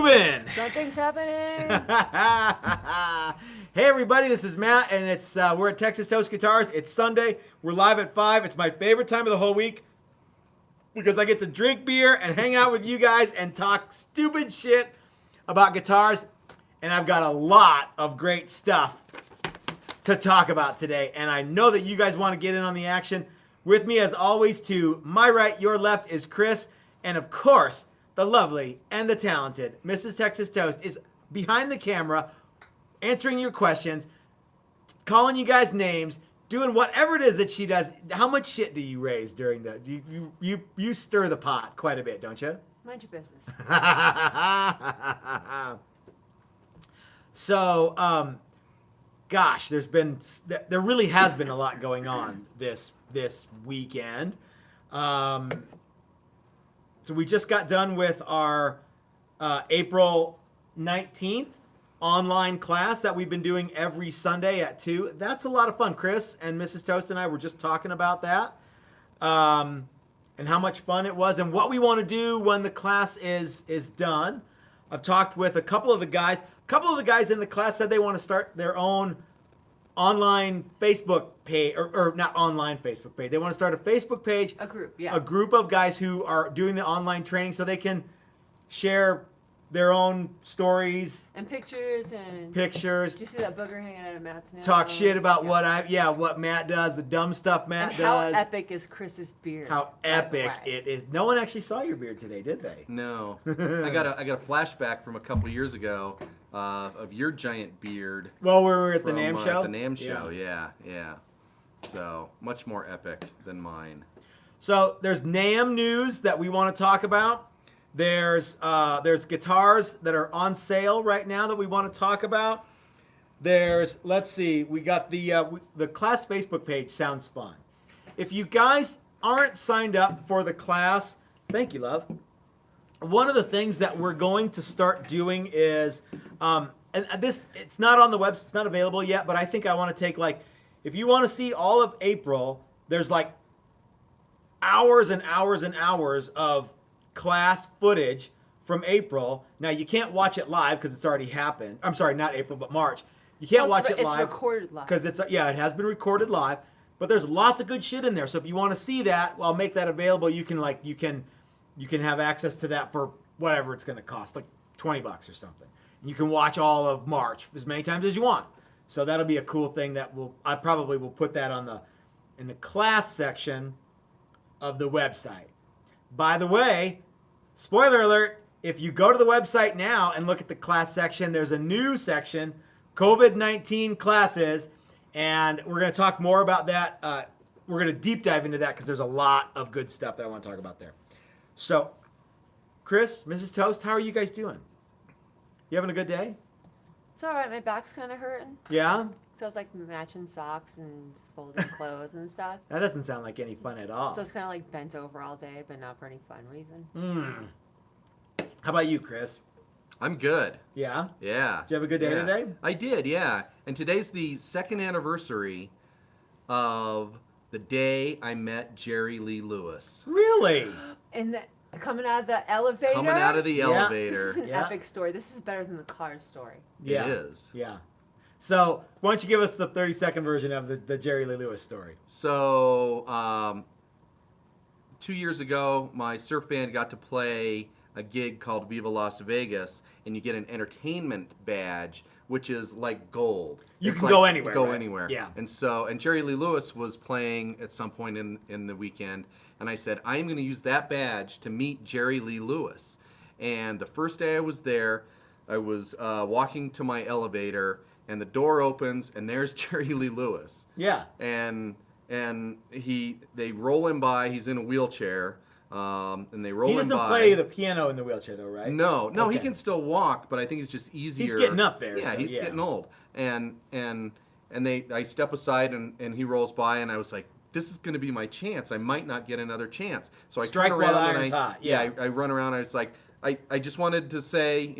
Something's happening. Hey everybody, this is Matt, and it's we're at Texas Toast Guitars. It's Sunday. We're live at 5. It's my favorite time of the whole week because I get to drink beer and hang out with you guys and talk stupid shit about guitars. And I've got a lot of great stuff to talk about today. And I know that you guys want to get in on the action. With me, as always, to my right, your left, is Chris. And of course, the lovely and the talented Mrs. Texas Toast is behind the camera, answering your questions, calling you guys names, doing whatever it is that she does. How much shit do you raise during the? You stir the pot quite a bit, don't you? Mind your business. So, gosh, there really has been a lot going on this weekend. So we just got done with our April 19th online class that we've been doing every Sunday at 2. That's a lot of fun. Chris and Mrs. Toast and I were just talking about that and how much fun it was and what we want to do when the class is done. I've talked with a couple of the guys. A couple of the guys in the class said they want to start their own online Facebook page, or not online Facebook page. They want to start a Facebook page. A group, yeah. A group of guys who are doing the online training so they can share their own stories. And pictures and... Pictures. Did you see that booger hanging out of Matt's nails? Talk shit about what Matt does, the dumb stuff Matt and does. how epic is Chris's beard? How epic it is. No one actually saw your beard today, did they? No. I got a flashback from a couple years ago of your giant beard. Well, we were at the from, NAMM show? At the NAMM show, yeah. So, much more epic than mine. So, there's NAMM news that we want to talk about. There's guitars that are on sale right now that we want to talk about. Let's see, we got the class Facebook page. Sounds fun. If you guys aren't signed up for the class, thank you, love. One of the things that we're going to start doing is, and this, it's not on the website, it's not available yet, but I think I want to take, if you want to see all of April, there's hours and hours and hours of class footage from April. Now, you can't watch it live because it's already happened. I'm sorry, not April, but March. You can't watch it live. It's recorded live. Because it has been recorded live, but there's lots of good shit in there. So if you want to see that, I'll make that available. You can have access to that for whatever it's going to cost, like $20 or something. And you can watch all of March as many times as you want. So that'll be a cool thing that I probably will put that in the class section of the website. By the way, spoiler alert, if you go to the website now and look at the class section, there's a new section, COVID-19 classes, and we're going to talk more about that. We're going to deep dive into that because there's a lot of good stuff that I want to talk about there. So, Chris, Mrs. Toast, how are you guys doing? You having a good day? It's all right. My back's kind of hurting. Yeah? So it's matching socks and folding clothes and stuff. That doesn't sound like any fun at all. So it's kind of bent over all day, but not for any fun reason. How about you, Chris? I'm good. Yeah? Yeah. Did you have a good day today? I did, yeah. And today's the second anniversary of the day I met Jerry Lee Lewis. Really? And coming out of the elevator? Coming out of the elevator. This is an epic story. This is better than the car story. Yeah. It is. Yeah. So, why don't you give us the 30-second version of the Jerry Lee Lewis story? So, 2 years ago, my surf band got to play a gig called Viva Las Vegas, and you get an entertainment badge, which is like gold. You It's can like, go anywhere. Go right? anywhere. Yeah. And Jerry Lee Lewis was playing at some point in the weekend, and I said, I am going to use that badge to meet Jerry Lee Lewis. And the first day I was there, I was walking to my elevator, and the door opens, and there's Jerry Lee Lewis. Yeah. And they roll him by. He's in a wheelchair, and they roll him by. He doesn't play the piano in the wheelchair, though, right? No, Okay. he can still walk, but I think it's just easier. He's getting up there. Yeah, so, he's getting old. And I step aside, and he rolls by, and I was like, this is going to be my chance. I might not get another chance. So I Strike turn while around the and iron's hot. Yeah. I run around. I was like, I just wanted to say,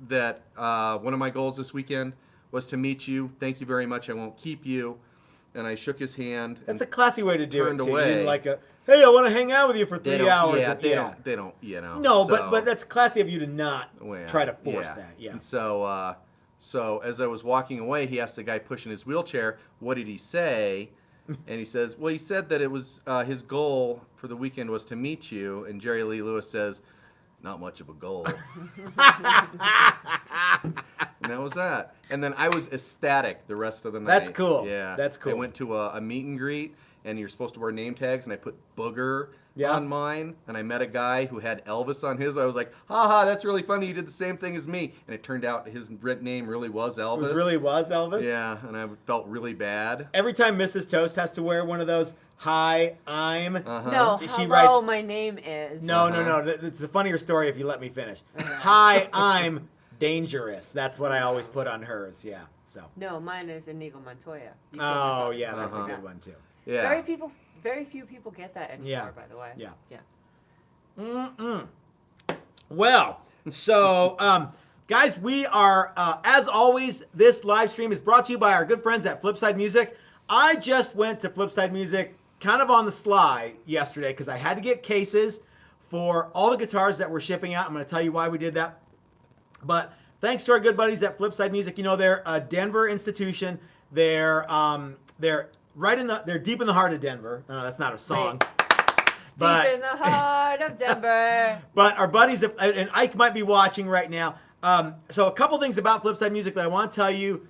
that one of my goals this weekend was to meet you. Thank you very much. I won't keep you. And I shook his hand. That's a classy way to do it. Turned Too. away. You didn't hey, I want to hang out with you for They 3 don't- hours. Yeah, and- they don't, you know. No, so- but that's classy of you to not Well, try to force that. Yeah. And so, so as I was walking away, he asked the guy pushing his wheelchair, "What did he say?" And he says, "Well, he said that it was his goal for the weekend was to meet you." And Jerry Lee Lewis says, "Not much of a goal." And that was that. And then I was ecstatic the rest of the night. That's cool. Yeah, That's cool. I went to a meet and greet, and you're supposed to wear name tags, and I put Booger Yeah. on mine, and I met a guy who had Elvis on his. I was like, haha, that's really funny. You did the same thing as me. And it turned out his name really was Elvis. It really was Elvis? Yeah, and I felt really bad. Every time Mrs. Toast has to wear one of those, hi, I'm. Uh-huh. No, She hello, writes- my name is. No. It's a funnier story if you let me finish. Hi, I'm dangerous. That's what I always put on hers. Yeah. So. No, mine is Inigo Montoya. You can't Oh remember. yeah, that's a Uh-huh. good one too. Yeah. Very few people get that anymore. Yeah. By the way. Yeah. Yeah. Well, so guys, we are as always. This live stream is brought to you by our good friends at Flipside Music. I just went to Flipside Music kind of on the sly yesterday because I had to get cases for all the guitars that we're shipping out. I'm going to tell you why we did that. But thanks to our good buddies at Flipside Music. You know, they're a Denver institution. They're they're deep in the heart of Denver. That's not a song. But, Deep in the heart of Denver. but our buddies, and Ike might be watching right now. So a couple things about Flipside Music that I want to tell you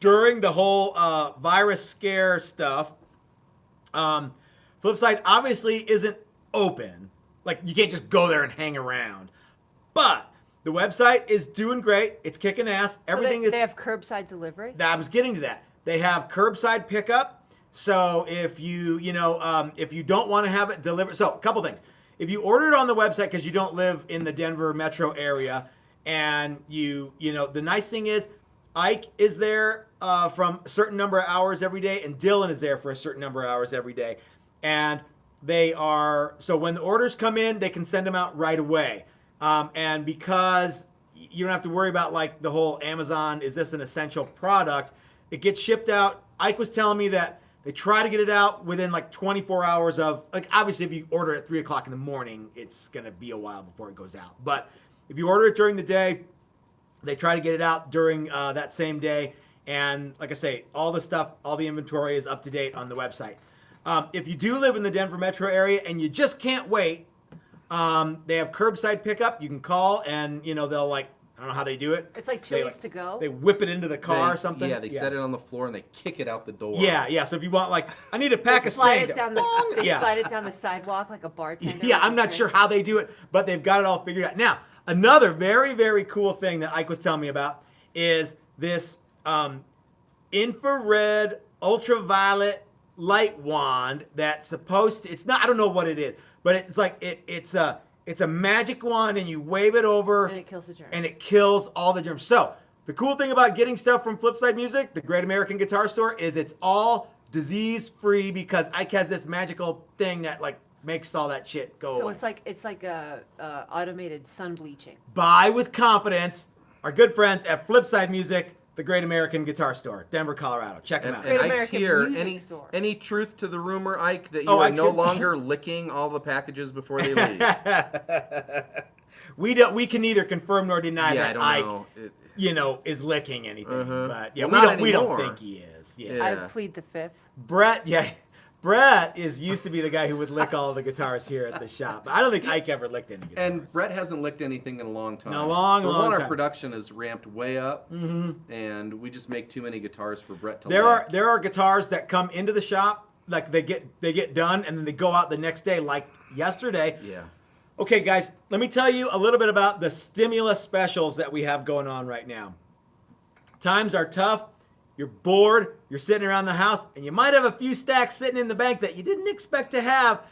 during the whole virus scare stuff. Flipside obviously isn't open. Like, you can't just go there and hang around. But the website is doing great. It's kicking ass. Everything So they have curbside delivery. I was getting to that. They have curbside pickup. So if if you don't want to have it delivered, so a couple things. If you order it on the website because you don't live in the Denver metro area, and the nice thing is, Ike is there from a certain number of hours every day, and Dylan is there for a certain number of hours every day, and so when the orders come in, they can send them out right away, and because you don't have to worry about like the whole Amazon, is this an essential product? It gets shipped out. Ike was telling me that they try to get it out within like 24 hours of, like, obviously if you order it at 3 o'clock in the morning, it's going to be a while before it goes out. But if you order it during the day, they try to get it out during that same day. And like I say, all the stuff, all the inventory is up to date on the website. If you do live in the Denver metro area and you just can't wait, they have curbside pickup. You can call and, they'll like, I don't know how they do it. It's like Chili's to go. They whip it into the car or something. Yeah, they set it on the floor and they kick it out the door. Yeah. So if you want, like, I need a pack They of slide springs. it down the. They Yeah. slide it down the sidewalk like a bartender. Yeah, I'm not sure how they do it, but they've got it all figured out. Now, another very, very cool thing that Ike was telling me about is this infrared ultraviolet light wand that's supposed to, it's not, I don't know what it is, but it's like, it's a magic wand and you wave it over And it kills the germs. and it kills all the germs. So the cool thing about getting stuff from Flipside Music, the Great American Guitar Store, is it's all disease-free because Ike has this magical thing that like makes all that shit go So away. it's like a automated sun bleaching. Buy with confidence. Our good friends at Flipside Music, the Great American Guitar Store, Denver, Colorado. Check them out. Great And Ike's American here. Music Store. Any truth to the rumor, Ike, that you Oh, are Ike's no here. longer licking all the packages before they leave? We can neither confirm nor deny Yeah, I that don't Ike, know. is licking anything. Uh-huh. But yeah, Well, we don't not think anymore. he is. Yeah. I plead the fifth. Brett used to be the guy who would lick all the guitars here at the shop. But I don't think Ike ever licked any guitars. And Brett hasn't licked anything in a long time. In a long Our time. production has ramped way up, and we just make too many guitars for Brett to there lick. are guitars that come into the shop, like they get done and then they go out the next day, like yesterday. Yeah. Okay, guys, let me tell you a little bit about the stimulus specials that we have going on right now. Times are tough. You're bored. You're sitting around the house, and you might have a few stacks sitting in the bank that you didn't expect to have.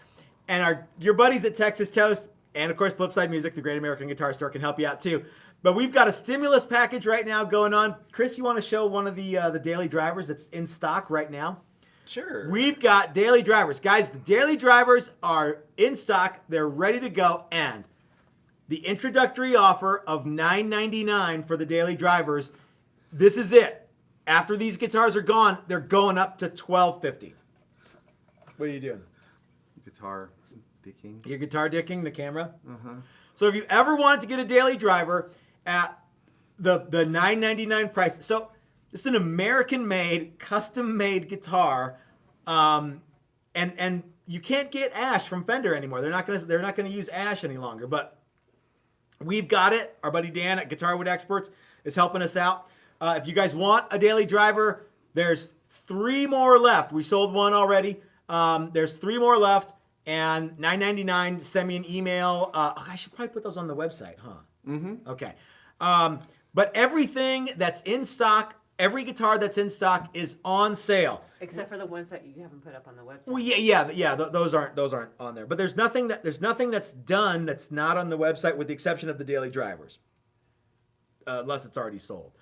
And your buddies at Texas Toast, and of course Flipside Music, the Great American Guitar Store, can help you out too. But we've got a stimulus package right now going on. Chris, you want to show one of the daily drivers that's in stock right now? Sure. We've got daily drivers. Guys, the daily drivers are in stock. They're ready to go. And the introductory offer of $9.99 for the daily drivers, this is it. After these guitars are gone, they're going up to $12.50. What are you doing? guitar dicking. Your guitar dicking the camera. Uh-huh. So if you ever wanted to get a daily driver at the $9.99 price, so it's an American-made, custom-made guitar, and you can't get ash from Fender anymore. They're not gonna use ash any longer. But we've got it. Our buddy Dan at Guitar Wood Experts is helping us out. If you guys want a daily driver, there's 3 more left. We sold one already. There's 3 more left. And $9.99. Send me an email. I should probably put those on the website, huh? Mm-hmm. Okay. But everything that's in stock, every guitar that's in stock is on sale. Except for the ones that you haven't put up on the website. Well, yeah. Those aren't on there. But there's nothing that's done that's not on the website, with the exception of the daily drivers, unless it's already sold.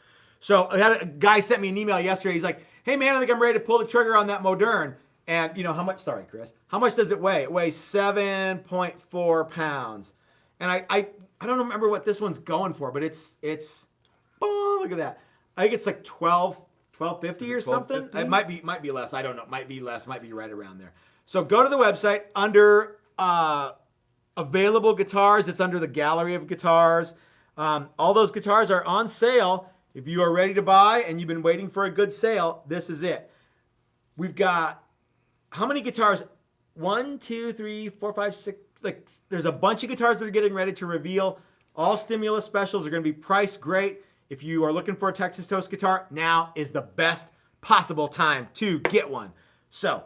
So I had a guy sent me an email yesterday. He's like, "Hey man, I think I'm ready to pull the trigger on that Modern." And you know how much? Sorry, Chris. How much does it weigh? It weighs 7.4 pounds. And I don't remember what this one's going for, but it's oh, look at that. I think it's like 12.50 or something. It might be less. I don't know. Might be less. Might be right around there. So go to the website under available guitars. It's under the gallery of guitars. All those guitars are on sale. If you are ready to buy and you've been waiting for a good sale, this is it. We've got how many guitars? 1, 2, 3, 4, 5, 6. Like, there's a bunch of guitars that are getting ready to reveal. All stimulus specials are going to be priced great. If you are looking for a Texas Toast guitar, now is the best possible time to get one. So,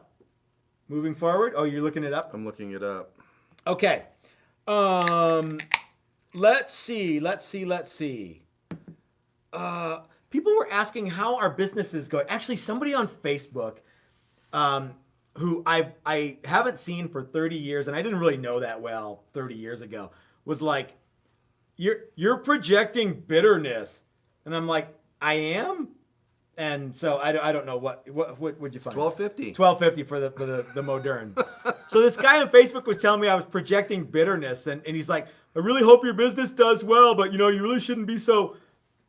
moving forward. Oh, you're looking it up? I'm looking it up. Okay. Let's see. People were asking how our business is going. Actually, somebody on Facebook, who I haven't seen for 30 years, and I didn't really know that well 30 years ago, was like, "You're projecting bitterness," and I'm like, "I am," and so I don't know what would you find? $12.50. $12.50 for the Modern. So this guy on Facebook was telling me I was projecting bitterness, and he's like, "I really hope your business does well, but you really shouldn't be so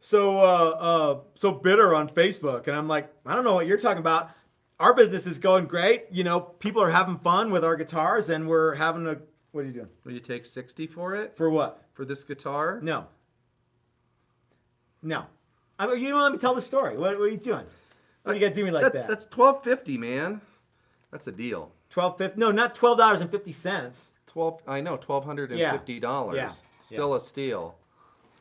bitter on Facebook." And I'm like, "I don't know what you're talking about. Our business is going great. People are having fun with our guitars, and we're having a." What are you doing? Will you take $60 for it? For what? For this guitar? No. You don't let me tell the story. What are you doing? What do you got to do me like that? That's $12.50, man. That's a deal. $12.50? No, not $12.50. I know, $1,250. Yeah. Still a steal.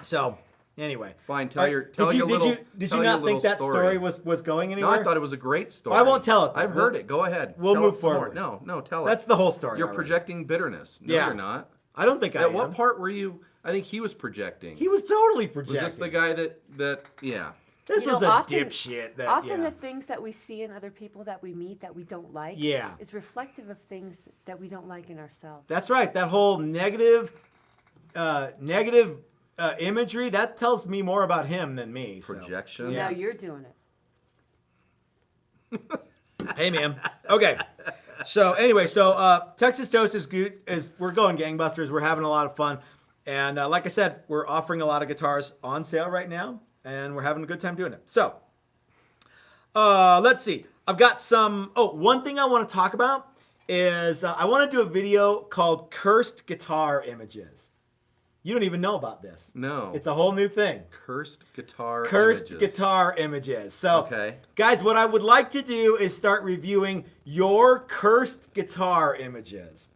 So, anyway. Fine. Did you not think that story was going anywhere? No, I thought it was a great story. Well, I won't tell it. I've heard it. Go ahead. We'll Tell move it some more. forward. No, tell it. That's the whole story. You're already. projecting bitterness. No, Yeah. you're not. I don't think I am. At what part were you? I think he was projecting. He was totally projecting. Was this the guy that yeah. This was a dipshit. Often the things that we see in other people that we meet that we don't like is reflective of things that we don't like in ourselves. That's right. That whole negative imagery, that tells me more about him than me. Projection. So. Now you're doing it. Hey, man. Okay. So anyway, Texas Toast is good. We're going gangbusters. We're having a lot of fun, and like I said, we're offering a lot of guitars on sale right now, and we're having a good time doing it. So let's see. I've got some. Oh, one thing I want to talk about is I want to do a video called "Cursed Guitar Images." You don't even know about this. No. It's a whole new thing. Cursed guitar images. So, okay. Guys, what I would like to do is start reviewing your cursed guitar images.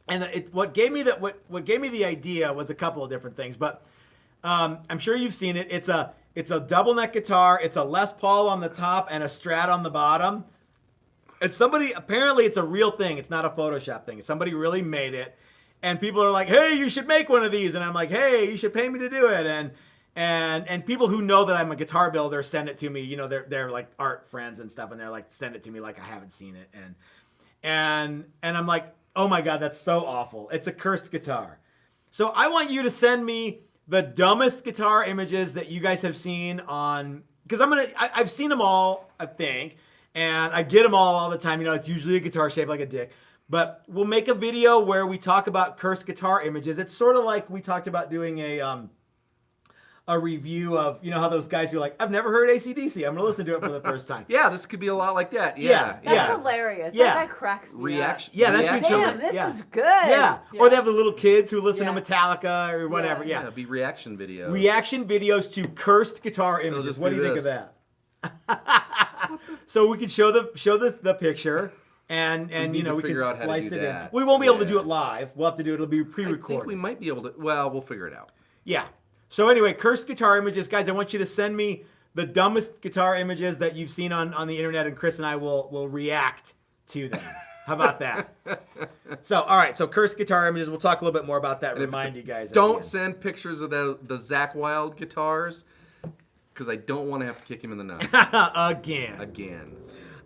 And what gave me the idea was a couple of different things, but I'm sure you've seen it. It's a double neck guitar. It's a Les Paul on the top and a Strat on the bottom. Apparently it's a real thing. It's not a Photoshop thing. Somebody really made it. And people are like, "Hey, you should make one of these." And I'm like, "Hey, you should pay me to do it." And people who know that I'm a guitar builder send it to me. They're like art friends and stuff, and they're like, send it to me like I haven't seen it. And I'm like, "Oh my God, that's so awful. It's a cursed guitar." So I want you to send me the dumbest guitar images that you guys have seen on, because I've seen them all, I think, and I get them all the time. It's usually a guitar shaped like a dick. But we'll make a video where we talk about cursed guitar images. It's sort of like we talked about doing a a review of, you know how those guys who are like, I've never heard AC/DC. I'm going to listen to it for the first time. Yeah, this could be a lot like that. Yeah. That's hilarious. Yeah. That guy cracks me Reaction. up. Yeah, that's reaction. usually- Damn, this yeah. is good. Yeah. Or they have the little kids who listen Yeah. to Metallica or whatever. Yeah. Yeah, it'd be reaction videos. Reaction videos to cursed guitar images. just What do do you think of that? So we could show the picture and need you know to we can figure out how to splice do it that. in. We won't be able to Yeah. do it live. We'll have to do it. It'll be I pre-recorded. think we might be able to. Well, we'll figure it out. Yeah. So anyway, cursed guitar images, guys. I want you to send me the dumbest guitar images that you've seen on the internet, and Chris and I will react to them. How about that? So, all right. So cursed guitar images. We'll talk a little bit more about that. And if Remind you guys. at the Don't end. send pictures of the Zakk Wylde guitars because I don't want to have to kick him in the nuts Again. again.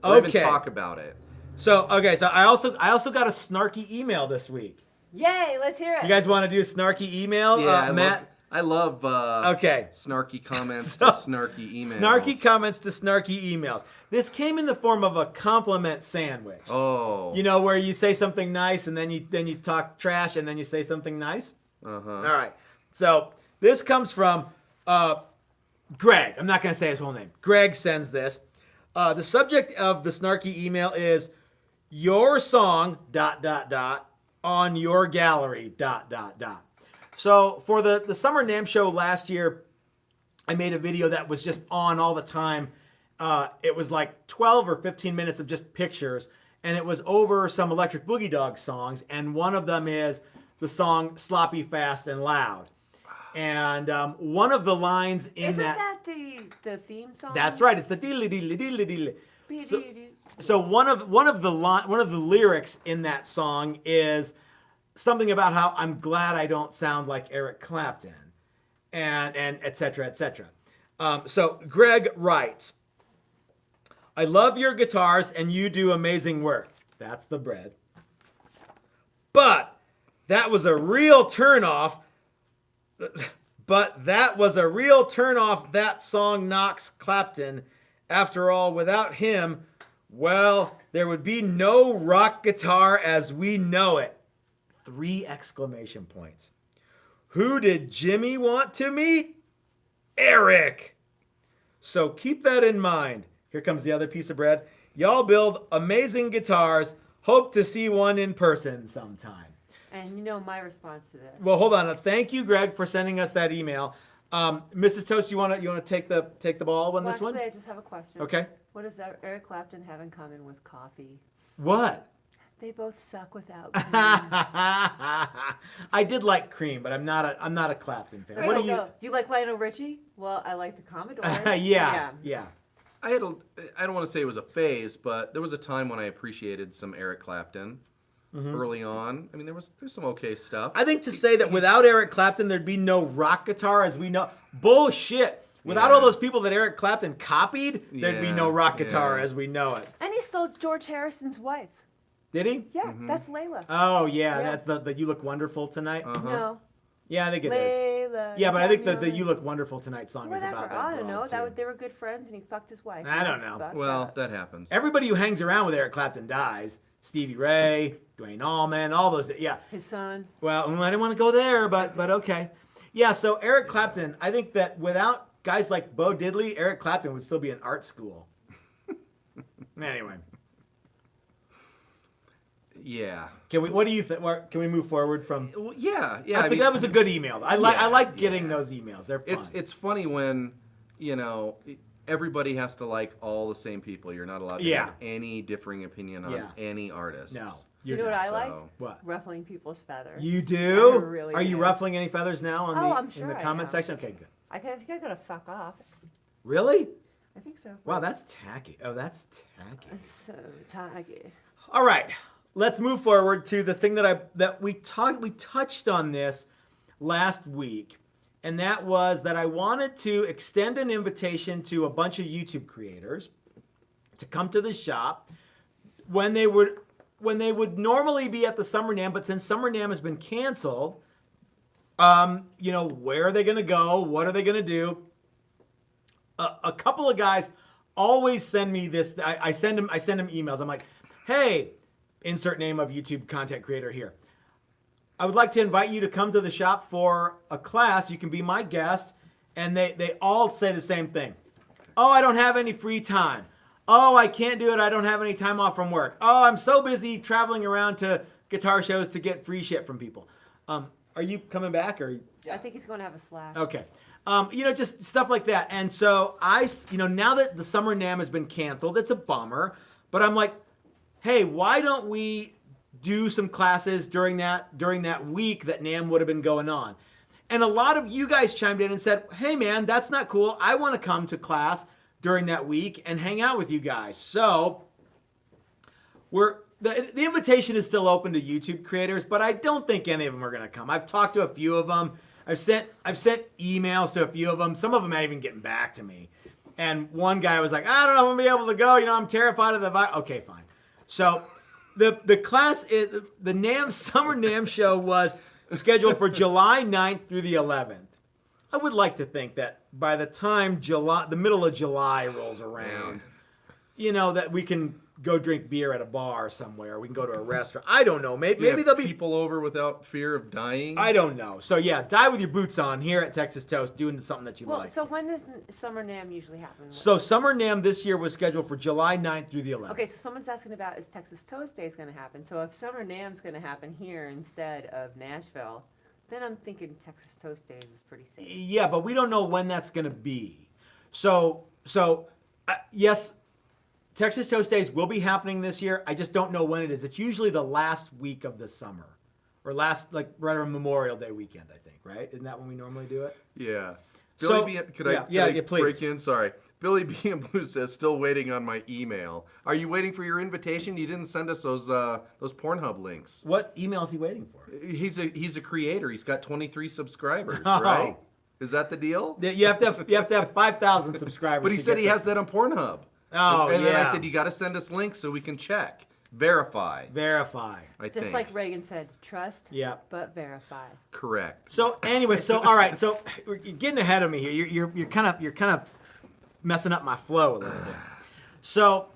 Or Okay. even talk about it. So okay. So I also got a snarky email this week. Yay, let's hear it. You guys want to do a snarky email, Yeah, Matt? I love Okay. snarky comments So, to snarky emails. Snarky comments to snarky emails. This came in the form of a compliment sandwich. Oh. You know, where you say something nice and then you talk trash and then you say something nice. Uh-huh. All right. So this comes from Greg. I'm not going to say his whole name. Greg sends this. The subject of the snarky email is your song ... on your gallery ... So for the Summer NAMM show last year, I made a video that was just on all the time. It was like 12 or 15 minutes of just pictures, and it was over some Electric Boogie Dog songs, and one of them is the song Sloppy, Fast, and Loud. And one of the lines in Isn't that... that the theme song? That's right. It's the diddly diddly diddly diddly. So one of the lyrics in that song is something about how I'm glad I don't sound like Eric Clapton, and et cetera, et cetera. So Greg writes, I love your guitars and you do amazing work. That's the bread. But that was a real turnoff. That song knocks Clapton. After all, without him, well, there would be no rock guitar as we know it. 3 exclamation points. Who did Jimmy want to meet? Eric. So keep that in mind. Here comes the other piece of bread. Y'all build amazing guitars. Hope to see one in person sometime. And you know my response to this. Well, hold on. Thank you, Greg, for sending us that email. Mrs. Toast, you want to take the ball on this one? Actually, I just have a question. Okay. What does Eric Clapton have in common with coffee? What? They both suck without cream. I did like Cream, but I'm not a Clapton fan. There's What do like you? you like Lionel Richie? Well, I like the Commodores. Yeah. I don't want to say it was a phase, but there was a time when I appreciated some Eric Clapton early on. I mean, there's some okay stuff. I think to say that without Eric Clapton, there'd be no rock guitar as we know. Bullshit. Without all those people that Eric Clapton copied, there'd be no rock guitar as we know it. And he stole George Harrison's wife. Did he? Yeah, that's Layla. Oh, yeah. Yeah. That's the You Look Wonderful Tonight. No. Yeah, I think it is. Layla. Yeah, but I think the Daniel. You Look Wonderful Tonight song is Whatever. about that. I don't know. broad, too. They were good friends, and he fucked his wife. I don't That's know. fucked Well, up. that happens. Everybody who hangs around with Eric Clapton dies. Stevie Ray, Dwayne Allman, all those. Yeah. His son. Well, I didn't want to go there, but okay. Yeah, so Eric Clapton, I think that without guys like Bo Diddley, Eric Clapton would still be in art school. Anyway. Yeah. What do you think? Can we move forward from? Well, yeah. That was a good email. I like getting those emails. They're fun. It's funny when, everybody has to like all the same people. You're not allowed to have any differing opinion on any artist. No. You know what I like? What? Ruffling people's feathers. You do? I really Are you do. ruffling any feathers now I'm in sure the I comment am. section? Okay, good. I think I gotta fuck off. Really? I think so. Wow, that's tacky. Oh, that's tacky. It's so tacky. All right, let's move forward to the thing that we touched on this last week, and that was that I wanted to extend an invitation to a bunch of YouTube creators to come to the shop when they would normally be at the Summer NAMM, but since Summer NAMM has been canceled, where are they going to go? What are they going to do? A couple of guys always send me this. I send them emails. I'm like, hey, insert name of YouTube content creator here. I would like to invite you to come to the shop for a class. You can be my guest, and they all say the same thing. Oh, I don't have any free time. Oh, I can't do it. I don't have any time off from work. Oh, I'm so busy traveling around to guitar shows to get free shit from people. Are you coming back or? I think he's going to have a slash. Okay. Just stuff like that. And so now that the summer NAMM has been canceled, it's a bummer. But I'm like, hey, why don't we do some classes during that week that NAMM would have been going on? And a lot of you guys chimed in and said, hey man, that's not cool. I want to come to class during that week and hang out with you guys. So the invitation is still open to YouTube creators, but I don't think any of them are going to come. I've talked to a few of them. I've sent emails to a few of them. Some of them aren't even getting back to me. And one guy was like, I don't know if I'm going to be able to go. I'm terrified of the virus. Okay, fine. So the class, the Summer NAMM show was scheduled for July 9th through the 11th. I would like to think that by the time the middle of July rolls around, that we can go drink beer at a bar somewhere. We can go to a restaurant. I don't know. Maybe there'll be people over without fear of dying. I don't know. So yeah, die with your boots on here at Texas Toast, doing something that you like. So when does Summer NAMM usually happen? So Summer NAMM this year was scheduled for July 9th through the 11th. Okay, so someone's asking about is Texas Toast Day is going to happen. So if Summer NAMM's going to happen here instead of Nashville, then I'm thinking Texas Toast Days is pretty safe. Yeah, but we don't know when that's going to be. So yes, Texas Toast Days will be happening this year. I just don't know when it is. It's usually the last week of the summer, or right around Memorial Day weekend, I think. Right? Isn't that when we normally do it? Yeah. Could I please break in? Sorry. Billy B and Blue says, still waiting on my email. Are you waiting for your invitation? You didn't send us those Pornhub links. What email is he waiting for? He's a creator. He's got 23 subscribers, right? Is that the deal? You have to have 5,000 subscribers. But he said he has that on Pornhub. Oh, and then I said, you got to send us links so we can check. Verify. I Just think. like Reagan said, trust, but verify. Correct. So anyway, all right, so you're getting ahead of me here. You're kind of messing up my flow a little bit. So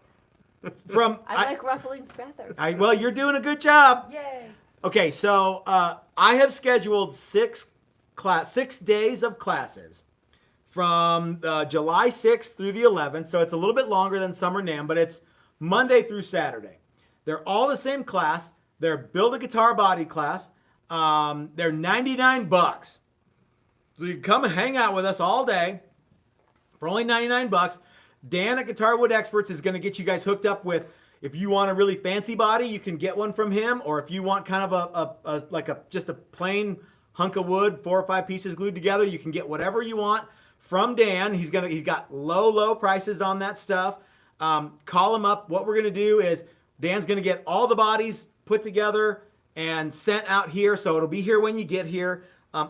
I like ruffling feathers. Well, you're doing a good job. Yay. Okay, so I have scheduled 6 days of classes from July 6th through the 11th. So it's a little bit longer than Summer NAMM, but it's Monday through Saturday. They're all the same class. They're Build a Guitar Body class. They're $99. So you can come and hang out with us all day for only $99. Dan at Guitar Wood Experts is going to get you guys hooked up with, if you want a really fancy body, you can get one from him. Or if you want kind of just a plain hunk of wood, 4 or 5 pieces glued together, you can get whatever you want from Dan. He's got low prices on that stuff. Call him up. What we're going to do is Dan's going to get all the bodies put together and sent out here, so it'll be here when you get here.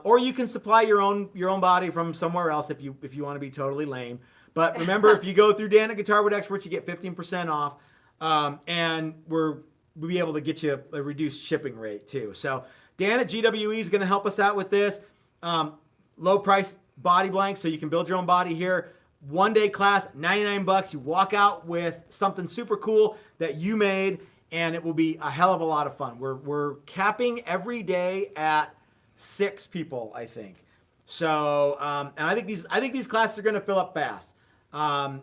Or you can supply your own body from somewhere else if you want to be totally lame. But remember, if you go through Dan at Guitar Wood Experts, you get 15% off, and we'll be able to get you a reduced shipping rate too. So Dan at GWE is going to help us out with this. Low price body blanks, so you can build your own body here. 1-day class, $99. You walk out with something super cool that you made, and it will be a hell of a lot of fun. We're capping every day at 6 people, I think. So, and I think these classes are going to fill up fast.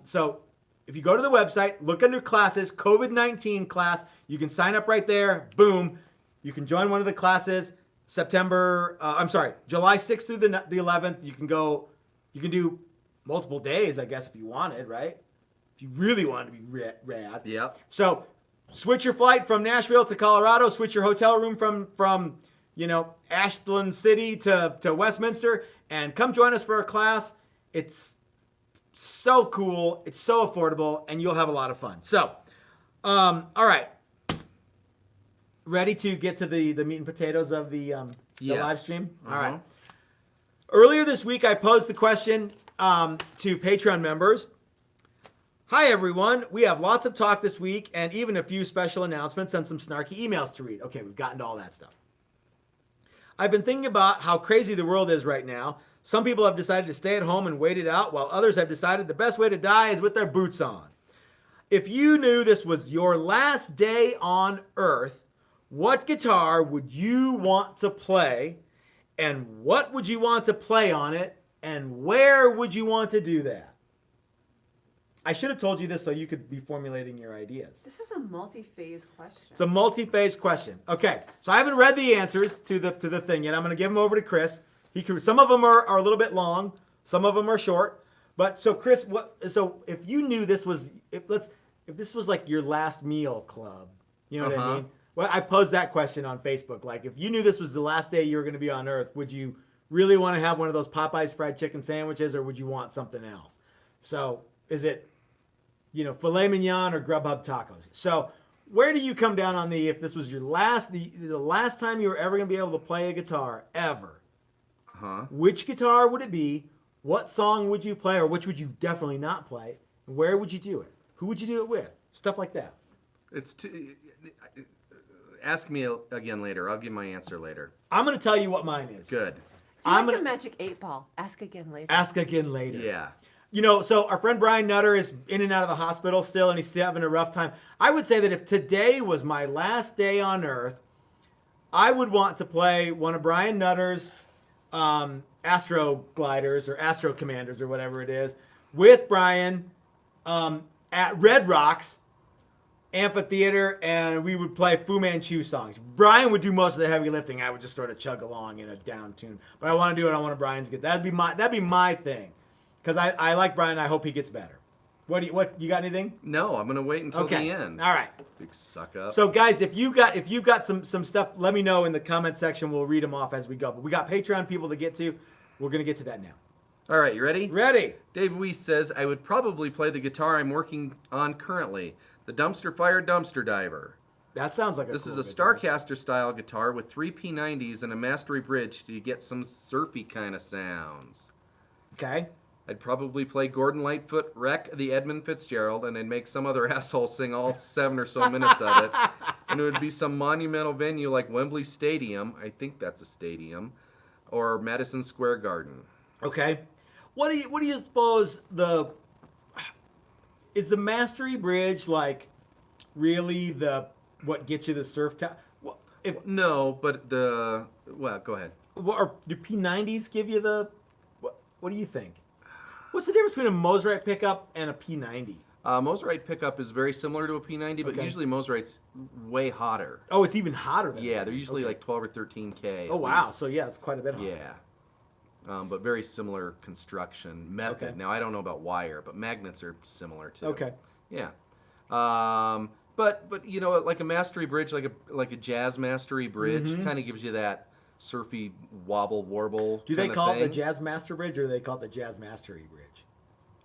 So, if you go to the website, look under classes, COVID-19 class, you can sign up right there. Boom, you can join one of the classes. July 6th through the 11th. You can do multiple days, I guess, if you wanted, right? If you really wanted to be rad. Yep. So switch your flight from Nashville to Colorado, switch your hotel room from Ashland City to Westminster, and come join us for a class. It's so cool, it's so affordable, and you'll have a lot of fun. So, all right. Ready to get to the meat and potatoes of the live stream? All right. Earlier this week, I posed the question to Patreon members. Hi, everyone. We have lots of talk this week and even a few special announcements and some snarky emails to read. Okay, we've gotten to all that stuff. I've been thinking about how crazy the world is right now. Some people have decided to stay at home and wait it out, while others have decided the best way to die is with their boots on. If you knew this was your last day on Earth, what guitar would you want to play, and what would you want to play on it, And where would you want to do that? I should have told you this so you could be formulating your ideas. This is a multi-phase question. It's a multi-phase question. Okay, so I haven't read the answers to the thing yet. I'm going to give them over to Chris. Some of them are a little bit long, some of them are short. But so Chris, so if you knew this was if this was like your last meal club, you know what I mean? Well, I posed that question on Facebook. Like, if you knew this was the last day you were going to be on Earth, would you really want to have one of those Popeyes fried chicken sandwiches, or would you want something else? So, is it, filet mignon or Grubhub tacos? So, where do you come down on if this was your the last time you were ever going to be able to play a guitar ever? Which guitar would it be? What song would you play, or which would you definitely not play? Where would you do it? Who would you do it with? Stuff like that. Ask me again later. I'll give my answer later. I'm going to tell you what mine is. Good. I'm like a magic 8-ball. Ask again later. Ask again later. Yeah. So our friend Brian Nutter is in and out of the hospital still, and he's still having a rough time. I would say that if today was my last day on Earth, I would want to play one of Brian Nutter's Astro Gliders or Astro Commanders or whatever it is with Brian at Red Rocks Amphitheater, and we would play Fu Manchu songs. Brian would do most of the heavy lifting. I would just sort of chug along in a down tune. But I want to do it on one of Brian's good. That'd be my thing, because I like Brian. I hope he gets better. What you got anything? No, I'm gonna wait until the end. All right. Big suck up. So guys, if you got some stuff, let me know in the comment section. We'll read them off as we go. But we got Patreon people to get to. We're gonna get to that now. All right, you ready? Ready. Dave Weiss says, I would probably play the guitar I'm working on currently, the Dumpster Fire Dumpster Diver. That sounds like This cool is a guitar. Starcaster style guitar with 3 P90s and a mastery bridge to get some surfy kind of sounds. Okay. I'd probably play Gordon Lightfoot wreck the Edmund Fitzgerald, and I'd make some other asshole sing all 7 or so minutes of it. And it would be some monumental venue like Wembley Stadium, I think that's a stadium, or Madison Square Garden. Okay. What do you suppose is the mastery bridge like really what gets you the surf time? No, but go ahead. Do P90s give you what do you think? What's the difference between a Mosrite pickup and a P90? Mosrite pickup is very similar to a P90, but Okay. usually Mosrite's way hotter. Oh, it's even hotter than Yeah, that. they're usually Okay. like 12 or 13K. Oh, at wow. least. So, yeah, it's quite a bit hotter. Yeah. But very similar construction method. Okay. Now, I don't know about wire, but magnets are similar too. Okay. Yeah. But like a mastery bridge, like a jazz mastery bridge, Mm-hmm. kind of gives you that surfy wobble warble. Do they kinda call it the thing. Jazz Master Bridge, or do they call it the Jazz Mastery Bridge?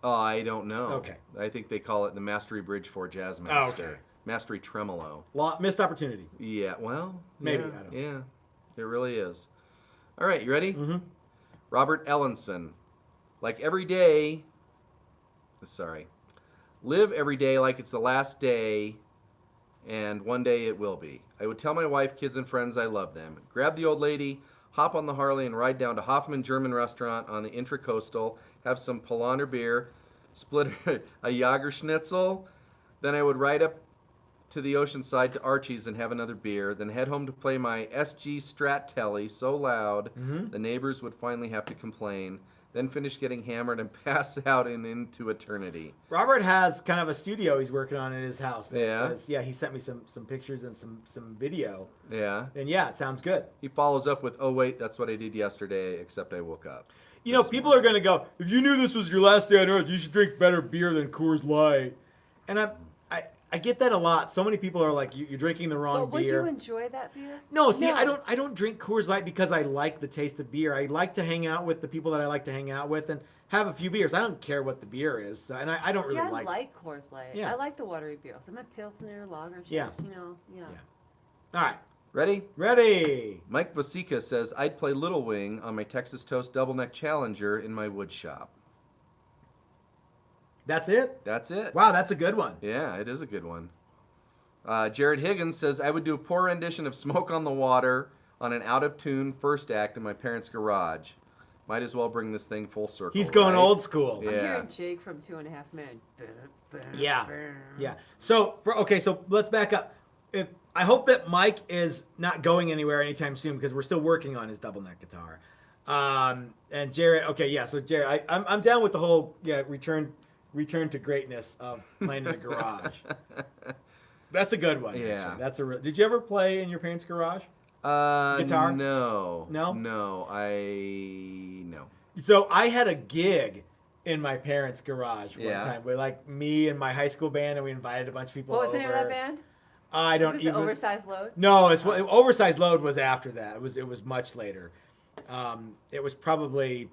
Oh, I don't know. Okay. I think they call it the mastery bridge for jazz master. okay. Mastery tremolo. Missed opportunity. Yeah. Well. Maybe, Yeah, I don't know. Yeah. It really is. All right. You ready? Mm-hmm. Robert Ellenson. Like every day. Sorry. Live every day like it's the last day, and one day it will be. I would tell my wife, kids, and friends I love them. Grab the old lady, hop on the Harley, and ride down to Hoffman German Restaurant on the Intracoastal, have some Polaner beer, split a Jager Schnitzel. Then I would ride up to the ocean side to Archie's and have another beer, then head home to play my SG Strat Telly so loud the neighbors would finally have to complain, then finish getting hammered and pass out and into eternity. Robert has kind of a studio he's working on in his house. Yeah? He sent me some pictures and some video. Yeah. And yeah, it sounds good. He follows up with, oh wait, that's what I did yesterday, except I woke up. People are going to go, if you knew this was your last day on Earth, you should drink better beer than Coors Light. And I get that a lot. So many people are like, you're drinking the wrong But would beer. you enjoy that beer? No, see, I don't drink Coors Light because I like the taste of beer. I like to hang out with the people that I like to hang out with and have a few beers. I don't care what the beer is, and I don't really I like. like Coors Light. Yeah. I like the watery beers. I'm a Pilsner lager. Shit, Yeah. Yeah. All right, Ready? ready. Mike Vasika says, I'd play Little Wing on my Texas Toast Double Neck Challenger in my wood shop. That's it. That's it. Wow, that's a good one. Yeah, it is a good one. Jared Higgins says, I would do a poor rendition of Smoke on the Water on an out-of-tune first act in my parents' garage. Might as well bring this thing full circle. He's going right? old school. Yeah. I'm hearing Jake from 2.5 Men. Yeah. Yeah. So let's back up. I hope that Mike is not going anywhere anytime soon because we're still working on his double neck guitar. And Jared, okay, yeah. So Jared, I'm down with the whole return to greatness of playing in the garage. That's a good one. Yeah. Actually. Did you ever play in your parents' garage? Guitar? No. No? No. No. So I had a gig in my parents' garage one Yeah. time with like me and my high school band, and we invited a bunch of people. What was the over. name of that band? I don't Is this even. Oversized Load? No, it's Oversized Load was after that. It was much later. It was probably.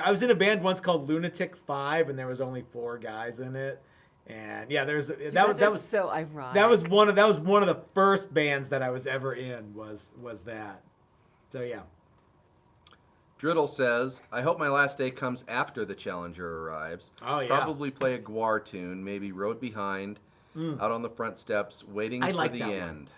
I was in a band once called Lunatic 5, and there was only 4 guys in it. And yeah, that was so ironic. that was one of the first bands that I was ever in was that. So yeah. Driddle says, I hope my last day comes after the Challenger arrives. Oh, yeah. Probably play a Guar tune, maybe Road Behind, out on the front steps, waiting I for like the that one. end.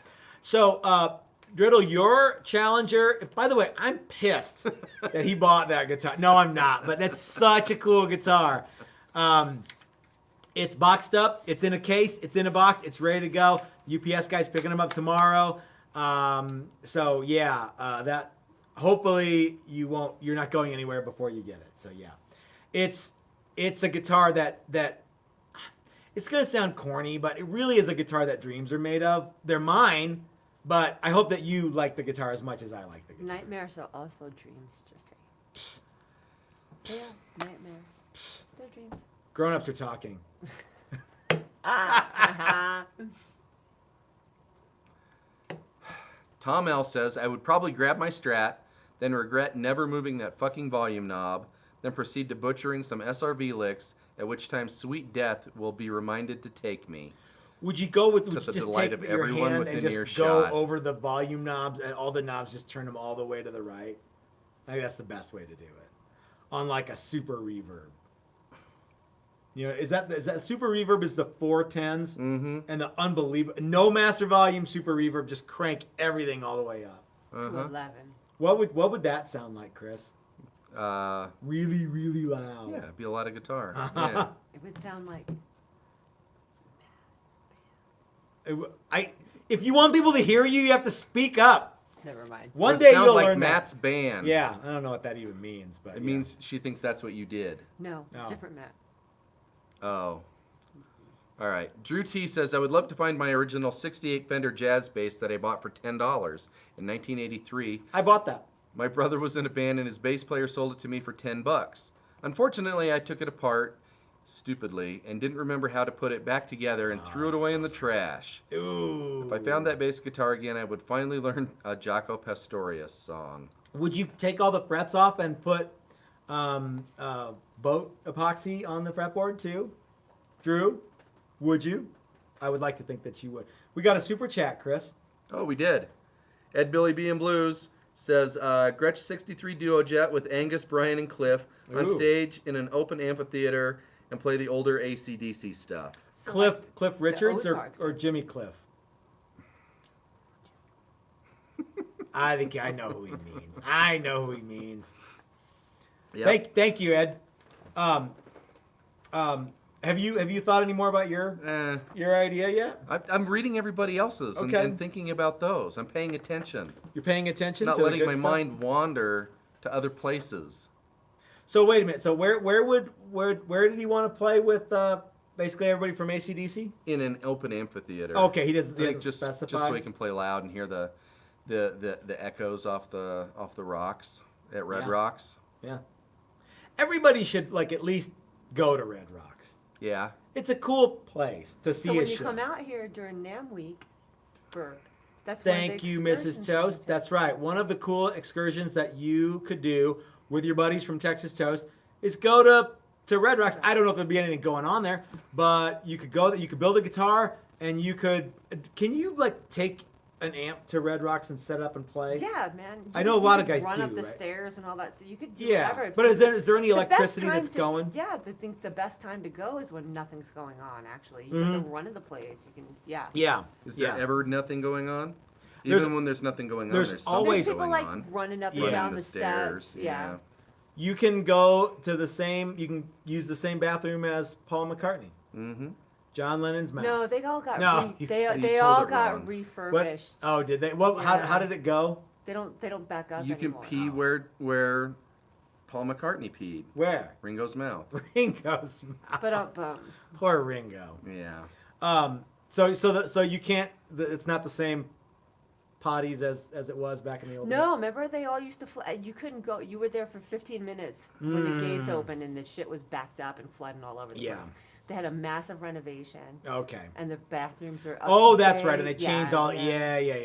So, Driddle, your Challenger, by the way, I'm pissed that he bought that guitar. No, I'm not, but that's such a cool guitar. It's boxed up, it's in a case, it's in a box, it's ready to go. UPS guy's picking them up tomorrow. So yeah, that hopefully you're not going anywhere before you get it. So yeah. It's a guitar that it's gonna sound corny, but it really is a guitar that dreams are made of. They're mine, but I hope that you like the guitar as much as I like the guitar. Nightmares are also dreams, just say. Yeah, nightmares. They're dreams. Grown-ups are talking. Tom L says, I would probably grab my Strat, then regret never moving that fucking volume knob, then proceed to butchering some SRV licks, at which time sweet death will be reminded to take me. Would you go with To the just delight take of your everyone hand and within just go earshot. over the volume knobs and all the knobs, just turn them all the way to the right? I think that's the best way to do it. On like a super reverb. You know, is that super reverb is the 410s and the unbelievable no master volume super reverb, just crank everything all the way up. To 11. What would that sound like, Chris? Yeah, Really, really loud. it'd be a lot of guitar. Yeah. It would sound like If you want people to hear you, you have to speak up. never mind. One It day sounds you'll like learn Matt's that. band. Yeah, I don't know what that even means, but It means she thinks that's what you did. No, No. different Matt. Oh. All right. Drew T says, I would love to find my original 68 Fender jazz bass that I bought for $10 in 1983. I bought that. My brother was in a band and his bass player sold it to me for $10. Unfortunately, I took it apart stupidly and didn't remember how to put it back together and threw it away in the trash. Ooh. If I found that bass guitar again, I would finally learn a Jaco Pastorius song. Would you take all the frets off and put boat epoxy on the fretboard too? Drew, would you? I would like to think that you would. We got a super chat, Chris. Oh, we did. Ed Billy B and Blues says, Gretsch 63 Duo Jet with Angus, Brian, and Cliff on Ooh. stage in an open amphitheater and play the older AC/DC stuff. So Cliff like Cliff Richards Ozarks. or Jimmy Cliff? I think I know who he means. I know who he means. Yep. Thank you, Ed. Have you thought any more about your idea yet? I'm reading everybody else's Okay. and thinking about those. I'm paying attention. You're paying attention Not to the letting good my stuff? mind wander to other places. So wait a minute. So where did he want to play with basically everybody from AC/DC? In an open amphitheater. Okay, he I doesn't think just specify. so he can play loud and hear the echoes off the rocks at Red Yeah. Rocks. Yeah. Everybody should like at least go to Red Rocks. Yeah. It's a cool place to see So a when you show. come out here during NAMM week, that's one of the Thank you, excursions Mrs. you can Toast. take. That's right. One of the cool excursions that you could do with your buddies from Texas Toast is go to Red Rocks. I don't know if there'd be anything going on there, but you could go. You could build a guitar, and you could. Can you like take an amp to Red Rocks and set up and play? Yeah, man. I know a lot of could guys run do, up the right? stairs and all that, so you could do Yeah, whatever. but is there any The best electricity time that's to- going? Yeah, I think the best time to go is when nothing's going on. Actually, you have to run in the place. You can, yeah. Yeah. Is yeah. there ever nothing going on? There's- Even when there's nothing going on, there's there's always- something There's people going like on. running up Yeah. and down Running the steps. Yeah. You can go to the same. You can use the same bathroom as Paul McCartney, Mm-hmm. John Lennon's mouth. No, they all got No, you they told all it got wrong. What? refurbished. Oh, did they? What? How Yeah. did it go? They don't back up You can anymore. pee where Paul McCartney peed. Where? Ringo's mouth. Ringo's mouth. But Poor Ringo. Yeah. So you can't. It's not the same potties as it was back in the old days. no, remember they all used to you couldn't go. You were there for 15 minutes when the gates opened and the shit was backed up and flooding all over the Yeah. place. They had a massive renovation. Okay. And the bathrooms are up Oh, to that's date. right. And they changed all. Yeah. Yeah.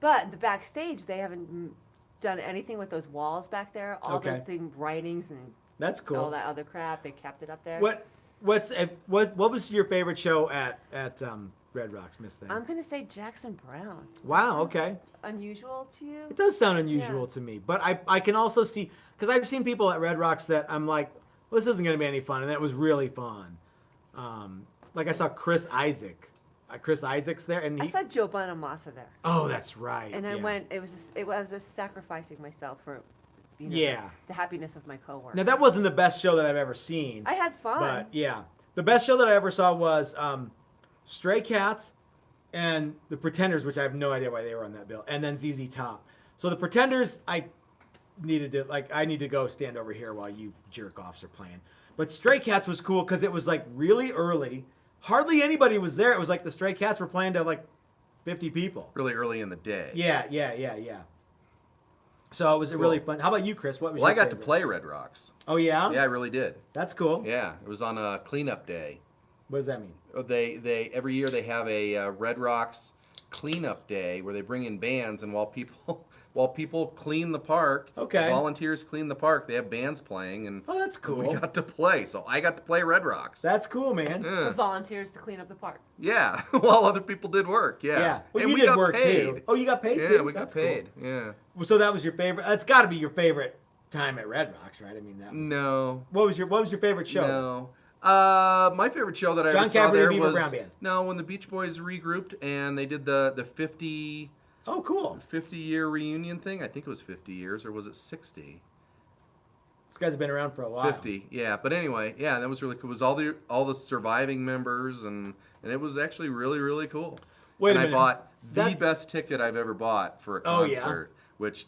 But the backstage, they haven't done anything with those walls back there. All Okay. those thing writings and That's cool. all that other crap. They kept it up there. What was your favorite show at Red Rocks, Miss Thing? I'm gonna say Jackson Brown. Does that Wow. sound Okay. Unusual to you? It does sound unusual to me, but I can also see because I've seen people at Red Rocks that I'm like, well, this isn't going to be any fun, and that was really fun. Like I saw Chris Isaac's there, and I saw Joe Bonamassa there, oh, that's right. and I yeah. went. It was just sacrificing myself for, Yeah. the happiness of my coworker. Now that wasn't the best show that I've ever seen, I had fun. but yeah, the best show that I ever saw was Stray Cats and The Pretenders, which I have no idea why they were on that bill, and then ZZ Top. So The Pretenders, I need to go stand over here while you jerk offs are playing. But Stray Cats was cool because it was like really early. Hardly anybody was there. It was like the Stray Cats were playing to like 50 people. Really early in the day. Yeah. So it was a really fun. How about you, Chris? What was Well, I your got to favorite? play Red Rocks. Oh yeah? Yeah, I really did. That's cool. Yeah, it was on a cleanup day. What does that mean? They every year they have a Red Rocks cleanup day where they bring in bands, and while people clean the park, Okay. volunteers clean the park, they have bands playing, and Oh, that's cool. we got to play. So I got to play Red Rocks. That's cool, man. For Yeah. volunteers to clean up the park. Yeah, while other people did work. Yeah. Yeah. Well, and you we did got work paid. too. Oh, you got paid Yeah, too? we got That's paid. Cool. Yeah. Well, so that was your favorite. That's got to be your favorite time at Red Rocks, right? I mean, that was, No. What was your favorite show? No. My favorite show that I John ever saw Cafferty there and Beaver was Brown Band. no, when the Beach Boys regrouped and they did the 50 Oh, cool. 50-year reunion thing. I think it was 50 years, or was it 60? This guy's been around for a while. 50, yeah. But anyway, yeah, that was really cool. It was all the surviving members, and it was actually really, really cool. Wait and a minute. I bought the That's- best ticket I've ever bought for a Oh, yeah? concert, which